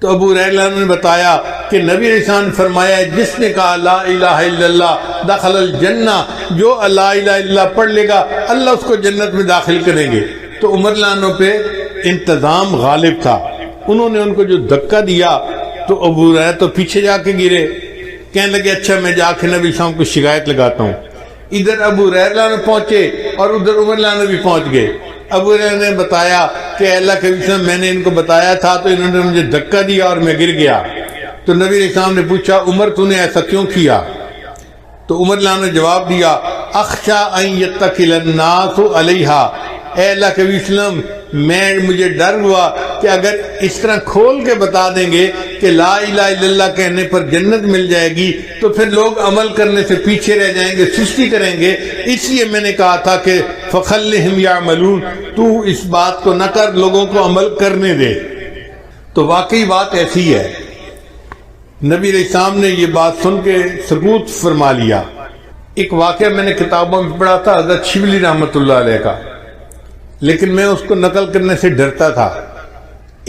تو ابو ہریرہ نے بتایا کہ نبی علیہ السلام نے فرمایا ہے جس نے کہا لا الہ الا اللہ دخل الجنہ، جو لا الہ الا اللہ پڑھ لے گا اللہ اس کو جنت میں داخل کریں گے۔ تو عمر رضی اللہ عنہ پہ انتظام غالب تھا، انہوں نے ان کو جو دھکا دیا تو ابو ہریرہ تو پیچھے جا کے گرے، کہنے لگے اچھا میں جا کے نبی علیہ السلام کو شکایت لگاتا ہوں۔ ادھر ابو ہریرہ نے پہنچے اور ادھر عمر رضی اللہ عنہ بھی پہنچ گئے۔ ابو ہریرہ نے بتایا کہ اللہ کے نبی میں نے ان کو بتایا تھا تو انہوں نے مجھے دھکا دیا اور میں گر گیا۔ تو نبی علیہ السلام نے پوچھا عمر تو نے ایسا کیوں کیا؟ تو عمر رضی اللہ عنہ نے جواب دیا اخشى ان يتكل الناس علیہا، اے اللہ کے وسلم مجھے ڈر ہوا کہ اگر اس طرح کھول کے بتا دیں گے کہ لا الہ الا اللہ کہنے پر جنت مل جائے گی تو پھر لوگ عمل کرنے سے پیچھے رہ جائیں گے، سستی کریں گے، اس لیے میں نے کہا تھا کہ فخلہم یعملون، تو اس بات کو نہ کر، لوگوں کو عمل کرنے دے۔ تو واقعی بات ایسی ہے، نبی علیہ السلام نے یہ بات سن کے سکوت فرما لیا۔ ایک واقعہ میں نے کتابوں میں پڑھا تھا حضرت شبلی رحمۃ اللہ علیہ کا، لیکن میں اس کو نقل کرنے سے ڈرتا تھا۔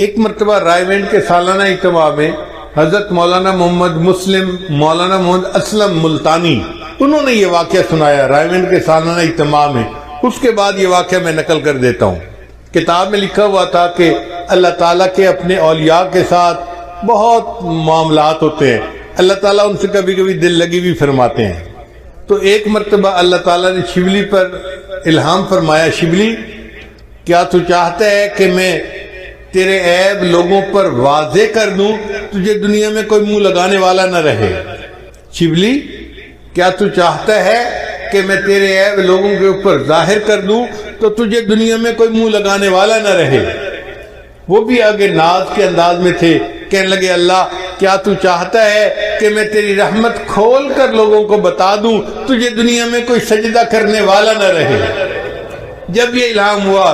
ایک مرتبہ رائے وینڈ کے سالانہ اجتماع میں حضرت مولانا محمد مسلم، مولانا محمد اسلم ملتانی، انہوں نے یہ واقعہ سنایا رائے وینڈ کے سالانہ اجتماع میں۔ اس کے بعد یہ واقعہ میں نقل کر دیتا ہوں۔ کتاب میں لکھا ہوا تھا کہ اللہ تعالیٰ کے اپنے اولیاء کے ساتھ بہت معاملات ہوتے ہیں، اللہ تعالیٰ ان سے کبھی کبھی دل لگی بھی فرماتے ہیں۔ تو ایک مرتبہ اللہ تعالیٰ نے شبلی پر الہام فرمایا، شبلی کیا تو چاہتا ہے کہ میں تیرے عیب لوگوں پر واضح کر دوں، تجھے دنیا میں کوئی منہ لگانے والا نہ رہے؟ شبلی کیا تو چاہتا ہے کہ میں تیرے عیب لوگوں کے اوپر ظاہر کر دوں تو تجھے دنیا میں کوئی منہ لگانے والا نہ رہے؟ وہ بھی آگے ناز کے انداز میں تھے، کہنے لگے اللہ کیا تو چاہتا ہے کہ میں تیری رحمت کھول کر لوگوں کو بتا دوں تجھے دنیا میں کوئی سجدہ کرنے والا نہ رہے؟ جب یہ الہام ہوا،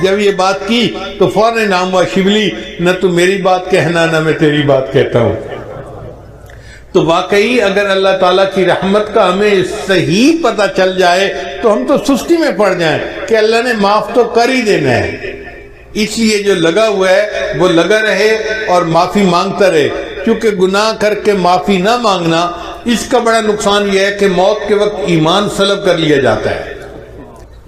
جب یہ بات کی تو فوراً الہام ہوا شبلی نہ تو میری بات کہنا نہ میں تیری بات کہتا ہوں۔ تو واقعی اگر اللہ تعالیٰ کی رحمت کا ہمیں صحیح پتہ چل جائے تو ہم تو سستی میں پڑ جائیں کہ اللہ نے معاف تو کر ہی دینا ہے۔ اس لیے جو لگا ہوا ہے وہ لگا رہے اور معافی مانگتا رہے، کیونکہ گناہ کر کے معافی نہ مانگنا اس کا بڑا نقصان یہ ہے کہ موت کے وقت ایمان سلب کر لیا جاتا ہے۔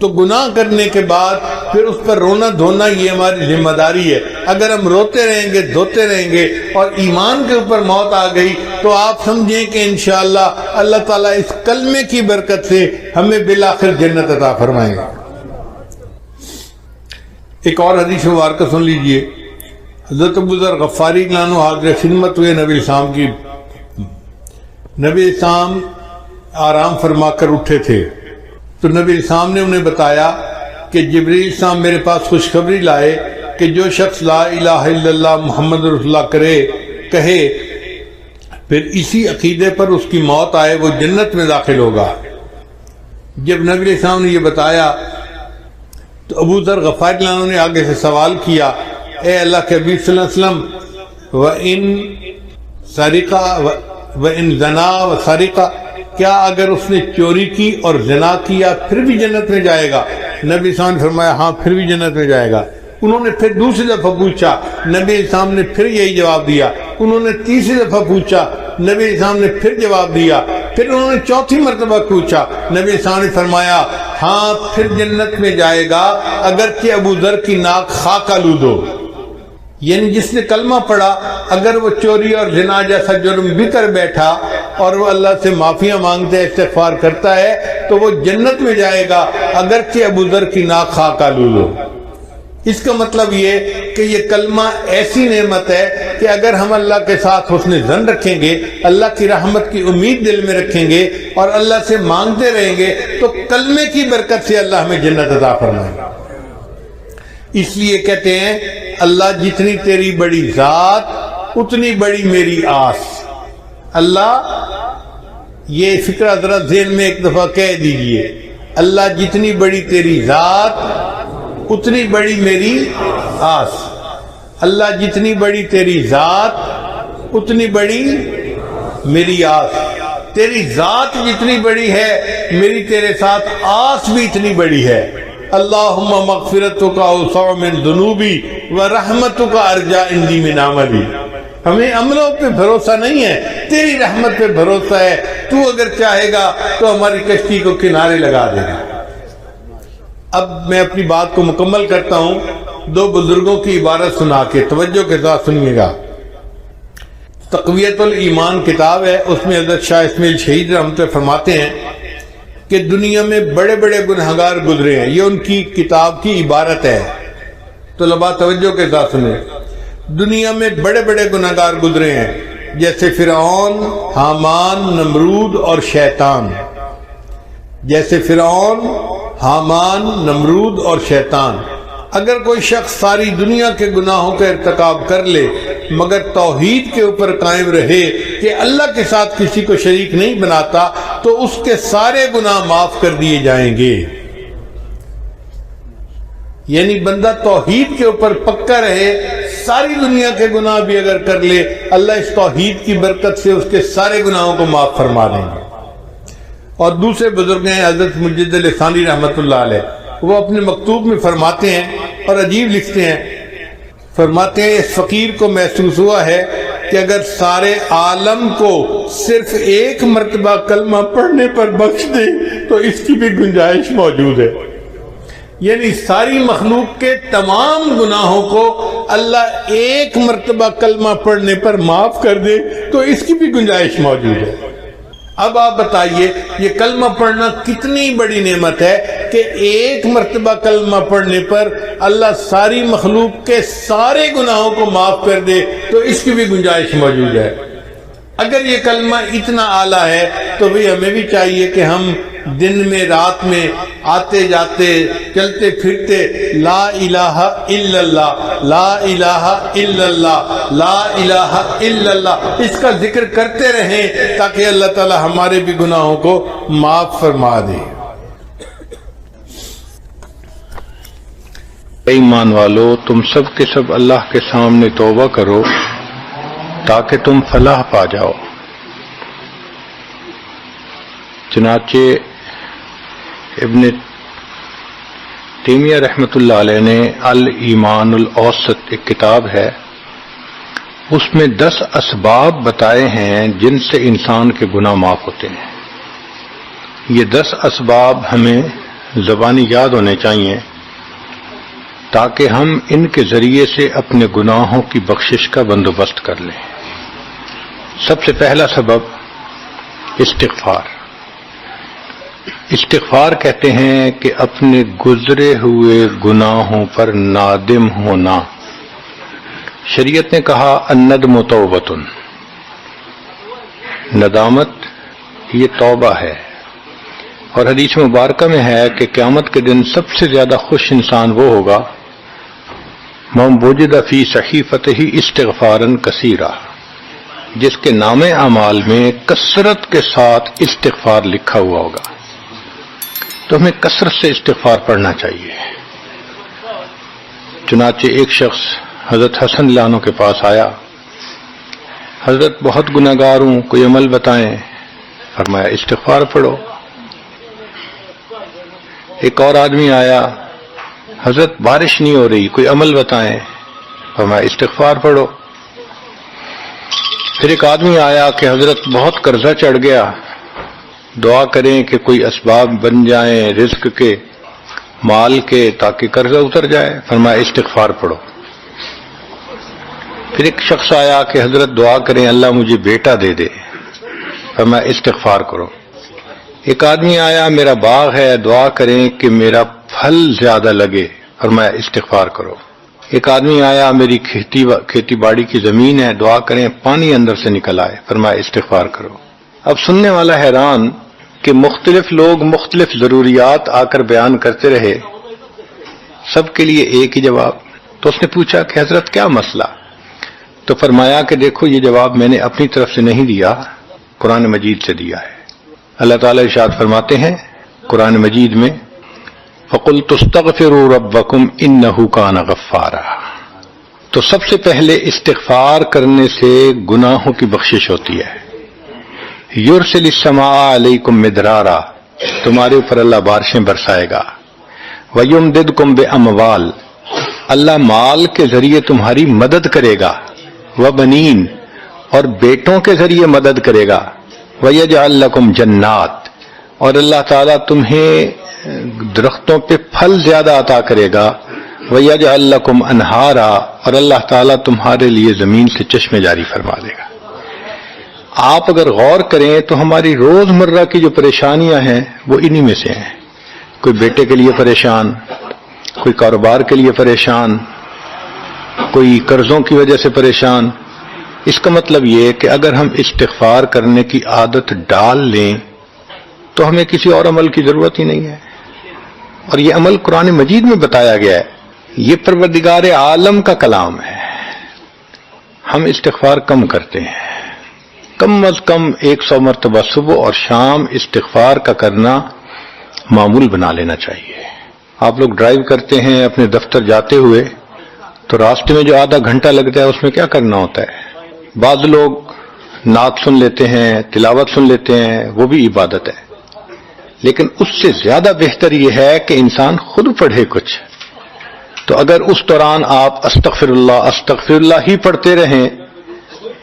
تو گناہ کرنے کے بعد پھر اس پر رونا دھونا یہ ہماری ذمہ داری ہے۔ اگر ہم روتے رہیں گے دھوتے رہیں گے اور ایمان کے اوپر موت آ گئی تو آپ سمجھیں کہ انشاءاللہ اللہ تعالیٰ اس کلمے کی برکت سے ہمیں بالآخر جنت عطا فرمائیں گے۔ ایک اور حدیث مبارکہ سن لیجئے۔ حضرت ابو ذر غفاری رضی اللہ عنہ حاضر خدمت ہوئے نبی السلام کی، نبی السلام آرام فرما کر اٹھے تھے تو نبی السلام نے انہیں بتایا کہ جبریل السلام میرے پاس خوشخبری لائے کہ جو شخص لا الہ الا اللہ محمد رسول اللہ کہے پھر اسی عقیدے پر اس کی موت آئے وہ جنت میں داخل ہوگا۔ جب نبی علیہ السلام نے یہ بتایا تو ابو ذر غفاری رضی اللہ عنہ نے آگے سے سوال کیا، اے اللہ کے حبیب صلی اللہ علیہ وسلم وَإِن سَرِقَ وَإِن زَنَا وَسَرِقَ، کیا اگر اس نے چوری کی اور زنا کیا پھر بھی جنت میں جائے گا؟ نبی السلام نے فرمایا ہاں پھر بھی جنت میں جائے گا۔ انہوں نے پھر دوسری دفعہ پوچھا، نبی السلام نے پھر یہی جواب دیا۔ انہوں نے تیسری دفعہ پوچھا، نبی السلام نے پھر جواب دیا۔ پھر انہوں نے چوتھی مرتبہ پوچھا، نبی السلام نے فرمایا ہاں پھر جنت میں جائے گا اگرچہ ابو ذر کی ناک خاک آلود ہو۔ یعنی جس نے کلمہ پڑھا اگر وہ چوری اور زنا جیسا جرم بھی کر بیٹھا اور وہ اللہ سے معافیاں مانگتے ہے، استغفار کرتا ہے تو وہ جنت میں جائے گا اگرچہ ابو ذر کی ناک خاک آلود ہو۔ اس کا مطلب یہ کہ یہ کلمہ ایسی نعمت ہے کہ اگر ہم اللہ کے ساتھ حسن ظن رکھیں گے، اللہ کی رحمت کی امید دل میں رکھیں گے اور اللہ سے مانگتے رہیں گے تو کلمے کی برکت سے اللہ ہمیں جنت عطا فرمائے گا۔ اس لیے کہتے ہیں اللہ جتنی تیری بڑی ذات اتنی بڑی میری آس. اللہ، یہ فکرہ ذرا ذہن میں ایک دفعہ کہہ دیجئے، اللہ جتنی بڑی تیری ذات اتنی بڑی میری آس. اللہ جتنی بڑی تیری ذات اتنی بڑی میری آس. تیری ذات جتنی بڑی ہے میری تیرے ساتھ آس بھی اتنی بڑی ہے. اللہم مغفرتک اوسع من ذنوبی ورحمتک ارجا عندی من عملی. ہمیں عملوں پہ بھروسہ نہیں ہے، تیری رحمت پہ بھروسہ ہے. تو اگر چاہے گا تو ہماری کشتی کو کنارے لگا دے گا. اب میں اپنی بات کو مکمل کرتا ہوں دو بزرگوں کی عبارت سنا کے، توجہ کے ساتھ سنیے گا. تقویت الایمان کتاب ہے، اس میں حضرت شاہ اسماعیل شہید رحمۃ اللہ فرماتے ہیں کہ دنیا میں بڑے بڑے گنہگار گزرے ہیں. یہ ان کی کتاب کی عبارت ہے، طلباء توجہ کے ساتھ سنیں. دنیا میں بڑے بڑے گنہگار گزرے ہیں، جیسے فرعون، حامان، نمرود اور شیطان. جیسے فرعون، حامان، نمرود اور شیطان. اگر کوئی شخص ساری دنیا کے گناہوں کا ارتکاب کر لے مگر توحید کے اوپر قائم رہے کہ اللہ کے ساتھ کسی کو شریک نہیں بناتا، تو اس کے سارے گناہ معاف کر دیے جائیں گے. یعنی بندہ توحید کے اوپر پکا رہے، ساری دنیا کے گناہ بھی اگر کر لے، اللہ اس توحید کی برکت سے اس کے سارے گناہوں کو معاف فرما دیں گے. اور دوسرے بزرگ ہیں حضرت مجد لسانی رحمۃ اللہ علیہ، وہ اپنے مکتوب میں فرماتے ہیں اور عجیب لکھتے ہیں. فرماتے ہیں اس فقیر کو محسوس ہوا ہے کہ اگر سارے عالم کو صرف ایک مرتبہ کلمہ پڑھنے پر بخش دے تو اس کی بھی گنجائش موجود ہے. یعنی ساری مخلوق کے تمام گناہوں کو اللہ ایک مرتبہ کلمہ پڑھنے پر معاف کر دے تو اس کی بھی گنجائش موجود ہے. اب آپ بتائیے یہ کلمہ پڑھنا کتنی بڑی نعمت ہے کہ ایک مرتبہ کلمہ پڑھنے پر اللہ ساری مخلوق کے سارے گناہوں کو معاف کر دے تو اس کی بھی گنجائش موجود ہے. اگر یہ کلمہ اتنا اعلیٰ ہے تو بھی ہمیں بھی چاہیے کہ ہم دن میں رات میں آتے جاتے چلتے پھرتے لا الہ الا اللہ، لا الہ الا اللہ، لا الہ الا اللہ اس کا ذکر کرتے رہیں تاکہ اللہ تعالی ہمارے بھی گناہوں کو معاف فرما دے. ایمان والو، تم سب کے سب اللہ کے سامنے توبہ کرو تاکہ تم فلاح پا جاؤ. چنانچہ ابن تیمیہ رحمۃ اللہ علیہ نے الایمان الاوسط ایک کتاب ہے، اس میں 10 اسباب بتائے ہیں جن سے انسان کے گناہ معاف ہوتے ہیں. یہ 10 اسباب ہمیں زبانی یاد ہونے چاہیے تاکہ ہم ان کے ذریعے سے اپنے گناہوں کی بخشش کا بندوبست کر لیں. سب سے پہلا سبب استغفار. استغفار کہتے ہیں کہ اپنے گزرے ہوئے گناہوں پر نادم ہونا. شریعت نے کہا الندم توبۃ، ندامت یہ توبہ ہے. اور حدیث مبارکہ میں ہے کہ قیامت کے دن سب سے زیادہ خوش انسان وہ ہوگا من وجد فی صحیفتہ استغفارا کثیرا، جس کے نام اعمال میں کثرت کے ساتھ استغفار لکھا ہوا ہوگا. تو ہمیں کثرت سے استغفار پڑھنا چاہیے. چنانچہ ایک شخص حضرت حسن اللہ عنہ کے پاس آیا، حضرت بہت گناہگار ہوں، کوئی عمل بتائیں. فرمایا استغفار پڑھو. ایک اور آدمی آیا، حضرت بارش نہیں ہو رہی، کوئی عمل بتائیں. فرمایا استغفار پڑھو. پھر ایک آدمی آیا کہ حضرت بہت قرضہ چڑھ گیا، دعا کریں کہ کوئی اسباب بن جائیں رزق کے، مال کے، تاکہ قرضہ اتر جائے. فرمایا استغفار پڑھو. پھر ایک شخص آیا کہ حضرت دعا کریں اللہ مجھے بیٹا دے دے. فرمایا استغفار کرو. ایک آدمی آیا میرا باغ ہے، دعا کریں کہ میرا پھل زیادہ لگے. فرمایا استغفار کرو. ایک آدمی آیا میری کھیتی باڑی کی زمین ہے، دعا کریں پانی اندر سے نکل آئے. فرمایا استغفار کرو. اب سننے والا حیران کہ مختلف لوگ مختلف ضروریات آ کر بیان کرتے رہے، سب کے لیے ایک ہی جواب. تو اس نے پوچھا کہ حضرت کیا مسئلہ؟ تو فرمایا کہ دیکھو یہ جواب میں نے اپنی طرف سے نہیں دیا، قرآن مجید سے دیا ہے. اللہ تعالیٰ ارشاد فرماتے ہیں قرآن مجید میں فَقُلْتُ اسْتَغْفِرُوا رَبَّكُمْ إِنَّهُ كَانَ غَفَّارًا. تو سب سے پہلے استغفار کرنے سے گناہوں کی بخشش ہوتی ہے. یرسل السماء علیکم مدرارا، تمہارے اوپر اللہ بارشیں برسائے گا. ویمددکم باموال، اللہ مال کے ذریعے تمہاری مدد کرے گا. وبنین، اور بیٹوں کے ذریعے مدد کرے گا. ویجعل لکم جنات، اور اللہ تعالیٰ تمہیں درختوں پہ پھل زیادہ عطا کرے گا. وَيَجْعَلْ لَكُمْ أَنْهَارًا، اور اللہ تعالیٰ تمہارے لیے زمین سے چشمے جاری فرما دے گا. آپ اگر غور کریں تو ہماری روز مرہ کی جو پریشانیاں ہیں وہ انہی میں سے ہیں. کوئی بیٹے کے لیے پریشان، کوئی کاروبار کے لیے پریشان، کوئی قرضوں کی وجہ سے پریشان. اس کا مطلب یہ کہ اگر ہم استغفار کرنے کی عادت ڈال لیں تو ہمیں کسی اور عمل کی ضرورت ہی نہیں ہے. اور یہ عمل قرآن مجید میں بتایا گیا ہے، یہ پروردگار عالم کا کلام ہے. ہم استغفار کم کرتے ہیں، کم از کم 100 مرتبہ صبح اور شام استغفار کا کرنا معمول بنا لینا چاہیے. آپ لوگ ڈرائیو کرتے ہیں اپنے دفتر جاتے ہوئے تو راستے میں جو آدھا گھنٹہ لگتا ہے اس میں کیا کرنا ہوتا ہے؟ بعض لوگ نعت سن لیتے ہیں، تلاوت سن لیتے ہیں، وہ بھی عبادت ہے. لیکن اس سے زیادہ بہتر یہ ہے کہ انسان خود پڑھے کچھ. تو اگر اس دوران آپ استغفر اللہ ہی پڑھتے رہیں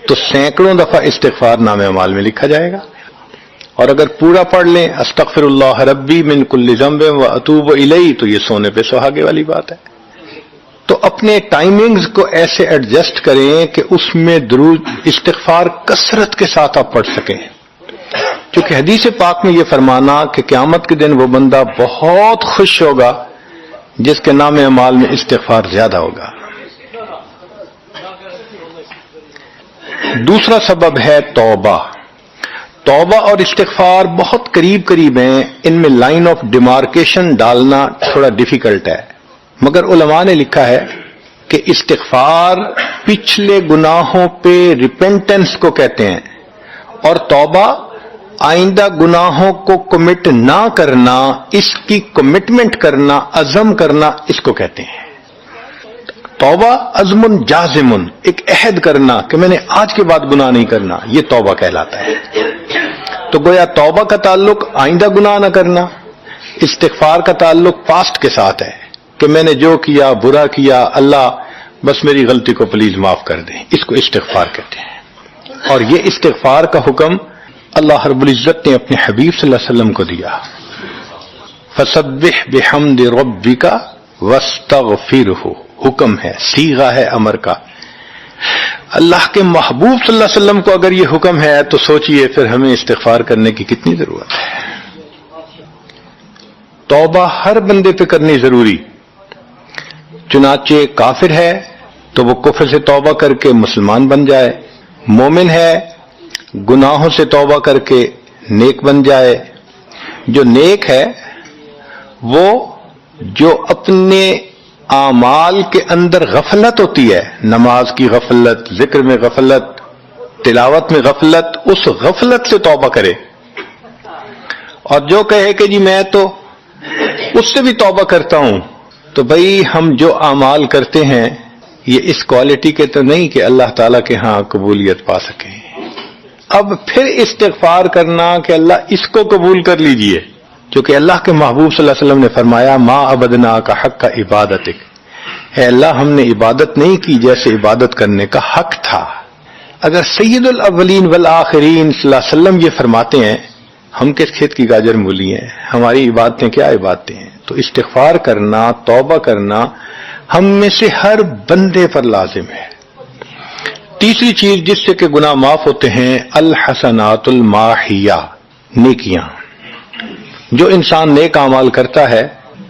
تو سینکڑوں دفعہ استغفار نامہ اعمال میں لکھا جائے گا. اور اگر پورا پڑھ لیں استغفر اللہ ربی من کل ذنب واتوب الیہ، تو یہ سونے پہ سہاگے والی بات ہے. تو اپنے ٹائمنگز کو ایسے ایڈجسٹ کریں کہ اس میں درود استغفار کثرت کے ساتھ آپ پڑھ سکیں. کیونکہ حدیث پاک میں یہ فرمانا کہ قیامت کے دن وہ بندہ بہت خوش ہوگا جس کے نام اعمال میں استغفار زیادہ ہوگا. دوسرا سبب ہے توبہ. توبہ اور استغفار بہت قریب قریب ہیں، ان میں لائن آف ڈیمارکیشن ڈالنا تھوڑا ڈیفیکلٹ ہے. مگر علماء نے لکھا ہے کہ استغفار پچھلے گناہوں پہ ریپینٹنس کو کہتے ہیں، اور توبہ آئندہ گناہوں کو کمٹ نہ کرنا، اس کی کمٹمنٹ کرنا، عزم کرنا، اس کو کہتے ہیں. توبہ عزم جازم، ایک عہد کرنا کہ میں نے آج کے بعد گناہ نہیں کرنا، یہ توبہ کہلاتا ہے. تو گویا توبہ کا تعلق آئندہ گناہ نہ کرنا، استغفار کا تعلق پاسٹ کے ساتھ ہے کہ میں نے جو کیا برا کیا، اللہ بس میری غلطی کو پلیز معاف کر دیں، اس کو استغفار کہتے ہیں. اور یہ استغفار کا حکم اللہ رب العزت نے اپنے حبیب صلی اللہ علیہ وسلم کو دیا. فسبح بحمد ربک واستغفرہ، حکم ہے، صیغہ ہے امر کا. اللہ کے محبوب صلی اللہ علیہ وسلم کو اگر یہ حکم ہے تو سوچئے پھر ہمیں استغفار کرنے کی کتنی ضرورت ہے. توبہ ہر بندے پہ کرنی ضروری. چنانچہ کافر ہے تو وہ کفر سے توبہ کر کے مسلمان بن جائے، مومن ہے گناہوں سے توبہ کر کے نیک بن جائے. جو نیک ہے وہ جو اپنے اعمال کے اندر غفلت ہوتی ہے، نماز کی غفلت، ذکر میں غفلت، تلاوت میں غفلت، اس غفلت سے توبہ کرے. اور جو کہے کہ جی میں تو اس سے بھی توبہ کرتا ہوں، تو بھائی ہم جو اعمال کرتے ہیں یہ اس کوالٹی کے تو نہیں کہ اللہ تعالیٰ کے ہاں قبولیت پا سکیں. اب پھر استغفار کرنا کہ اللہ اس کو قبول کر لیجئے، کیونکہ اللہ کے محبوب صلی اللہ علیہ وسلم نے فرمایا ما عبدنا کا حق کا عبادتک، اے اللہ ہم نے عبادت نہیں کی جیسے عبادت کرنے کا حق تھا. اگر سید الاولین والآخرین صلی اللہ علیہ وسلم یہ فرماتے ہیں، ہم کس کھیت کی گاجر مولی ہیں، ہماری عبادتیں کیا عبادتیں ہیں. تو استغفار کرنا، توبہ کرنا ہم میں سے ہر بندے پر لازم ہے. تیسری چیز جس سے کہ گناہ معاف ہوتے ہیں، الحسنات الماحیہ، نیکیاں. جو انسان نیک اعمال کرتا ہے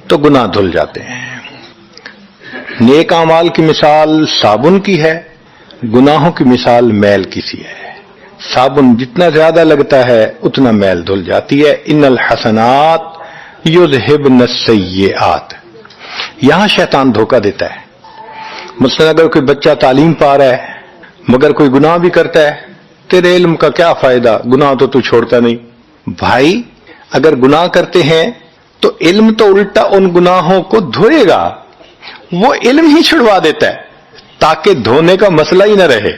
تو گناہ دھل جاتے ہیں. نیک اعمال کی مثال صابن کی ہے، گناہوں کی مثال میل کی سی ہے. صابن جتنا زیادہ لگتا ہے اتنا میل دھل جاتی ہے. ان الحسنات یذہبن السیئات، یہاں شیطان دھوکہ دیتا ہے. مثلا اگر کوئی بچہ تعلیم پا رہا ہے مگر کوئی گناہ بھی کرتا ہے، تیرے علم کا کیا فائدہ، گناہ تو چھوڑتا نہیں. بھائی اگر گناہ کرتے ہیں تو علم تو الٹا ان گناہوں کو دھوئے گا، وہ علم ہی چھڑوا دیتا ہے تاکہ دھونے کا مسئلہ ہی نہ رہے.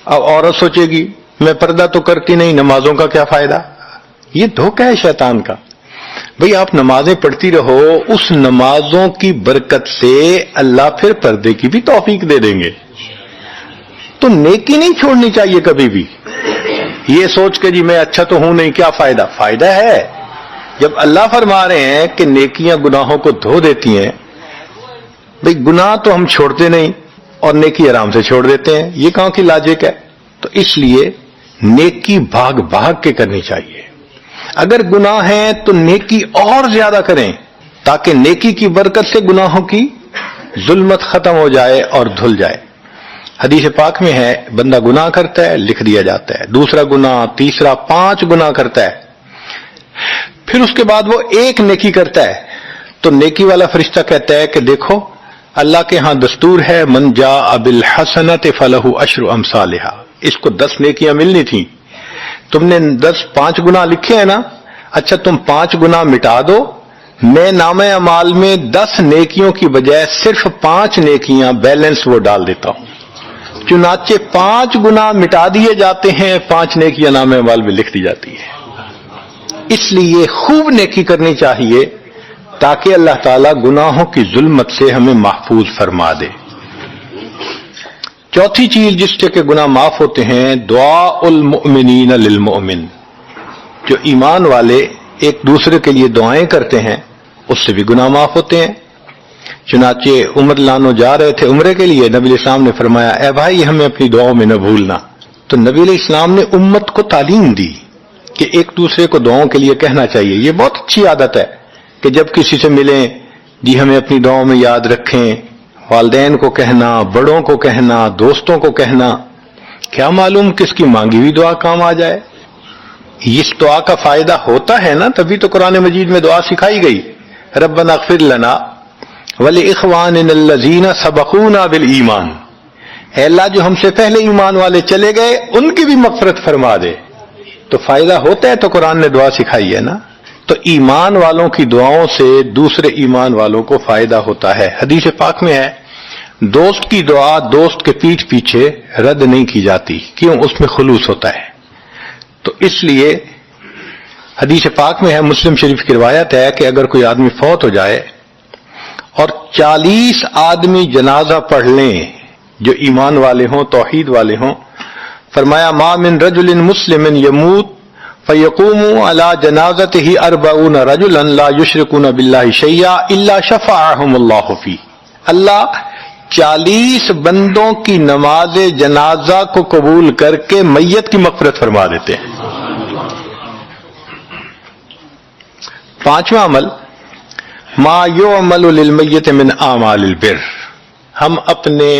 اب عورت سوچے گی میں پردہ تو کرتی نہیں، نمازوں کا کیا فائدہ. یہ دھوکہ ہے شیطان کا. بھئی آپ نمازیں پڑھتی رہو، اس نمازوں کی برکت سے اللہ پھر پردے کی بھی توفیق دے دیں گے. تو نیکی نہیں چھوڑنی چاہیے کبھی بھی. یہ سوچ کے جی میں اچھا تو ہوں نہیں، کیا فائدہ. فائدہ ہے. جب اللہ فرما رہے ہیں کہ نیکیاں گناہوں کو دھو دیتی ہیں، بھئی گناہ تو ہم چھوڑتے نہیں اور نیکی آرام سے چھوڑ دیتے ہیں، یہ کہاں کی لاجک ہے. تو اس لیے نیکی بھاگ بھاگ کے کرنی چاہیے. اگر گناہ ہیں تو نیکی اور زیادہ کریں تاکہ نیکی کی برکت سے گناہوں کی ظلمت ختم ہو جائے اور دھل جائے. حدیث پاک میں ہے بندہ گناہ کرتا ہے لکھ دیا جاتا ہے، دوسرا گناہ، تیسرا، 5 گناہ کرتا ہے، پھر اس کے بعد وہ ایک نیکی کرتا ہے تو نیکی والا فرشتہ کہتا ہے کہ دیکھو اللہ کے ہاں دستور ہے من جاء بالحسنۃ فلہ عشر امثالھا. اس کو 10 نیکیاں ملنی تھیں، تم نے 5 گناہ لکھے ہیں نا، اچھا تم 5 گناہ مٹا دو، میں نامہ اعمال میں 10 نیکیوں کی بجائے صرف 5 نیکیاں بیلنس وہ ڈال دیتا ہوں. چنانچہ 5 گناہ مٹا دیے جاتے ہیں، 5 نیکیاں نامہ اعمال میں لکھ دی جاتی ہے. اس لیے خوب نیکی کرنی چاہیے تاکہ اللہ تعالیٰ گناہوں کی ظلمت سے ہمیں محفوظ فرما دے. چوتھی چیز جس سے کہ گناہ معاف ہوتے ہیں، دعاء المؤمنین للمؤمن. جو ایمان والے ایک دوسرے کے لیے دعائیں کرتے ہیں اس سے بھی گناہ معاف ہوتے ہیں. چنانچہ عمر لانو جا رہے تھے عمرے کے لیے، نبی علیہ السلام نے فرمایا اے بھائی ہمیں اپنی دعاؤں میں نہ بھولنا. تو نبی علیہ السلام نے امت کو تعلیم دی کہ ایک دوسرے کو دعاؤں کے لیے کہنا چاہیے. یہ بہت اچھی عادت ہے کہ جب کسی سے ملیں جی ہمیں اپنی دعاؤں میں یاد رکھیں. والدین کو کہنا، بڑوں کو کہنا، دوستوں کو کہنا. کیا معلوم کس کی مانگی ہوئی دعا کام آ جائے. اس دعا کا فائدہ ہوتا ہے نا، تبھی تو قرآن مجید میں دعا سکھائی گئی. ربنا اغفر لنا ولاخواننا الذین سبقونا بالایمان. اے اللہ جو ہم سے پہلے ایمان والے چلے گئے ان کی بھی مغفرت فرما دے. تو فائدہ ہوتا ہے تو قرآن نے دعا سکھائی ہے نا. تو ایمان والوں کی دعاؤں سے دوسرے ایمان والوں کو فائدہ ہوتا ہے. حدیث پاک میں ہے دوست کی دعا دوست کے پیٹھ پیچھے رد نہیں کی جاتی، کیوں؟ اس میں خلوص ہوتا ہے. تو اس لیے حدیث پاک میں ہے، مسلم شریف کی روایت ہے کہ اگر کوئی آدمی فوت ہو جائے اور 40 آدمی جنازہ پڑھ لیں جو ایمان والے ہوں، توحید والے ہوں، فرمایا ما من رجل مسلم یموت فیقوم علی جنازتہ 40 رجلا لا یشرکون باللہ شیئا الا شفعهم اللہ فی. اللہ 40 بندوں کی نماز جنازہ کو قبول کر کے میت کی مغفرت فرما دیتے ہیں. 5واں عمل ما یعمل للمیت من اعمال البر. ہم اپنے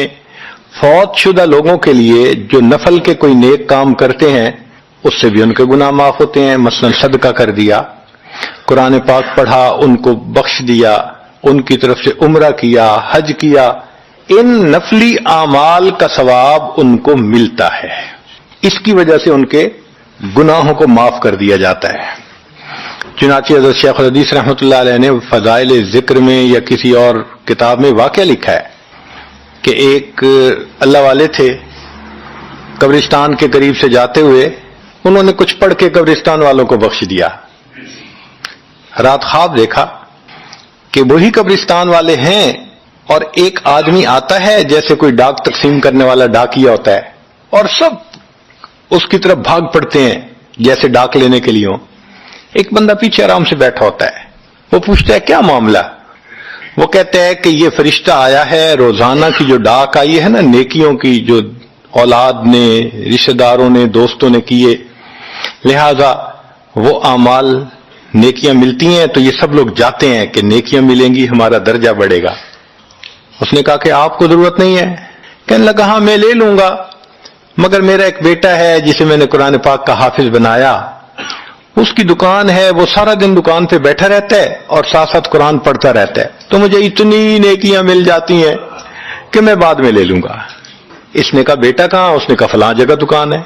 فوت شدہ لوگوں کے لیے جو نفل کے کوئی نیک کام کرتے ہیں اس سے بھی ان کے گناہ معاف ہوتے ہیں. مثلا صدقہ کر دیا، قرآن پاک پڑھا، ان کو بخش دیا، ان کی طرف سے عمرہ کیا، حج کیا، ان نفلی اعمال کا ثواب ان کو ملتا ہے. اس کی وجہ سے ان کے گناہوں کو معاف کر دیا جاتا ہے. چنانچہ حضرت شیخ الحدیث رحمۃ اللہ علیہ نے فضائل ذکر میں یا کسی اور کتاب میں واقعہ لکھا ہے کہ ایک اللہ والے تھے، قبرستان کے قریب سے جاتے ہوئے انہوں نے کچھ پڑھ کے قبرستان والوں کو بخش دیا. رات خواب دیکھا کہ وہی قبرستان والے ہیں اور ایک آدمی آتا ہے جیسے کوئی ڈاک تقسیم کرنے والا ڈاکیا ہوتا ہے، اور سب اس کی طرف بھاگ پڑتے ہیں جیسے ڈاک لینے کے لیے ہوں. ایک بندہ پیچھے آرام سے بیٹھا ہوتا ہے. وہ پوچھتا ہے کیا معاملہ؟ وہ کہتا ہے کہ یہ فرشتہ آیا ہے، روزانہ کی جو ڈاک آئی ہے نا نیکیوں کی، جو اولاد نے، رشتہ داروں نے، دوستوں نے کیے، لہذا وہ اعمال نیکیاں ملتی ہیں تو یہ سب لوگ جاتے ہیں کہ نیکیاں ملیں گی، ہمارا درجہ بڑھے گا. اس نے کہا کہ آپ کو ضرورت نہیں ہے. کہنے لگا ہاں میں لے لوں گا، مگر میرا ایک بیٹا ہے جسے میں نے قرآن پاک کا حافظ بنایا، اس کی دکان ہے، وہ سارا دن دکان پہ بیٹھا رہتا ہے اور ساتھ ساتھ قرآن پڑھتا رہتا ہے. تو مجھے اتنی نیکیاں مل جاتی ہیں کہ میں بعد میں لے لوں گا. اس نے کہا بیٹا کہاں؟ اس نے کہا فلاں جگہ دکان ہے.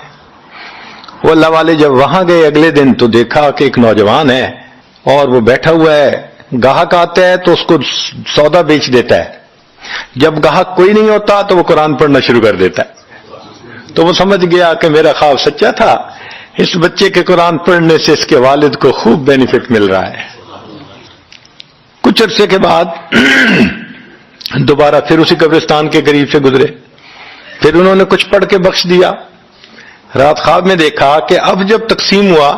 وہ اللہ والے جب وہاں گئے اگلے دن تو دیکھا کہ ایک نوجوان ہے اور وہ بیٹھا ہوا ہے. گاہک آتا ہے تو اس کو سودا بیچ دیتا ہے. جب گاہک کوئی نہیں ہوتا تو وہ قرآن پڑھنا شروع کر دیتا ہے. تو وہ سمجھ گیا کہ میرا خواب سچا تھا. اس بچے کے قرآن پڑھنے سے اس کے والد کو خوب بینیفٹ مل رہا ہے. کچھ عرصے کے بعد دوبارہ پھر اسی قبرستان کے قریب سے گزرے. پھر انہوں نے کچھ پڑھ کے بخش دیا. رات خواب میں دیکھا کہ اب جب تقسیم ہوا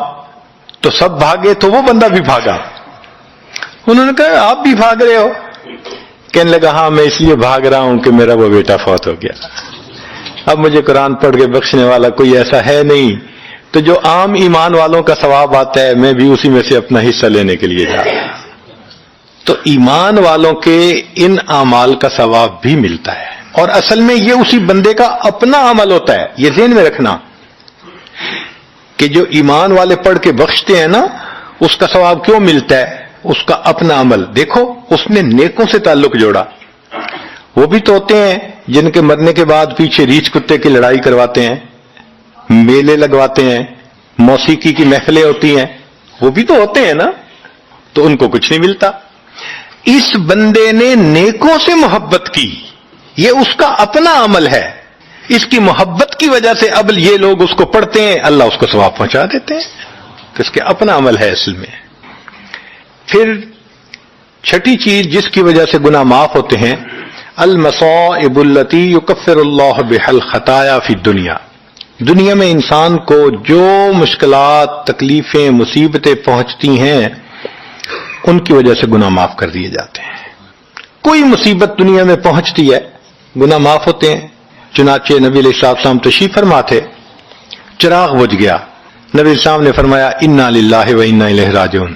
تو سب بھاگے تو وہ بندہ بھی بھاگا. انہوں نے کہا آپ بھی بھاگ رہے ہو؟ کہنے لگا ہاں میں اس لیے بھاگ رہا ہوں کہ میرا وہ بیٹا فوت ہو گیا. اب مجھے قرآن پڑھ کے بخشنے والا کوئی ایسا ہے نہیں. تو جو عام ایمان والوں کا ثواب آتا ہے میں بھی اسی میں سے اپنا حصہ لینے کے لیے جا رہا ہوں. تو ایمان والوں کے ان اعمال کا ثواب بھی ملتا ہے اور اصل میں یہ اسی بندے کا اپنا عمل ہوتا ہے. یہ ذہن میں رکھنا کہ جو ایمان والے پڑھ کے بخشتے ہیں نا اس کا ثواب کیوں ملتا ہے؟ اس کا اپنا عمل. دیکھو اس نے نیکوں سے تعلق جوڑا. وہ بھی تو ہوتے ہیں جن کے مرنے کے بعد پیچھے ریچھ کتے کی لڑائی کرواتے ہیں, میلے لگواتے ہیں, موسیقی کی محفلیں ہوتی ہیں, وہ بھی تو ہوتے ہیں نا. تو ان کو کچھ نہیں ملتا. اس بندے نے نیکوں سے محبت کی, یہ اس کا اپنا عمل ہے. اس کی محبت کی وجہ سے اب یہ لوگ اس کو پڑھتے ہیں, اللہ اس کو ثواب پہنچا دیتے ہیں. تو اس کے اپنا عمل ہے اصل میں. پھر چھٹی چیز جس کی وجہ سے گناہ معاف ہوتے ہیں, المصائب التی یکفر اللہ بها الخطایا فی الدنیا. دنیا میں انسان کو جو مشکلات, تکلیفیں, مصیبتیں پہنچتی ہیں ان کی وجہ سے گناہ معاف کر دیے جاتے ہیں. کوئی مصیبت دنیا میں پہنچتی ہے گناہ معاف ہوتے ہیں. چنانچہ نبی علیہ السلام تشریف فرما تھے, چراغ بجھ گیا. نبی علیہ السلام نے فرمایا انا للہ و انا الیہ راجعون.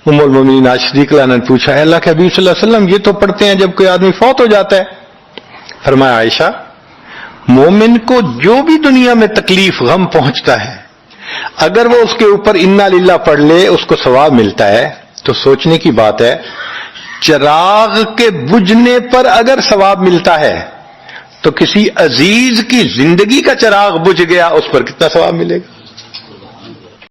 ام المومنین عائشہ صدیقہ نے پوچھا اے اللہ کے حبیب صلی اللہ علیہ وسلم یہ تو پڑھتے ہیں جب کوئی آدمی فوت ہو جاتا ہے. فرمایا عائشہ مومن کو جو بھی دنیا میں تکلیف غم پہنچتا ہے اگر وہ اس کے اوپر انا للہ پڑھ لے اس کو ثواب ملتا ہے. تو سوچنے کی بات ہے چراغ کے بجھنے پر اگر ثواب ملتا ہے تو کسی عزیز کی زندگی کا چراغ بجھ گیا اس پر کتنا ثواب ملے گا.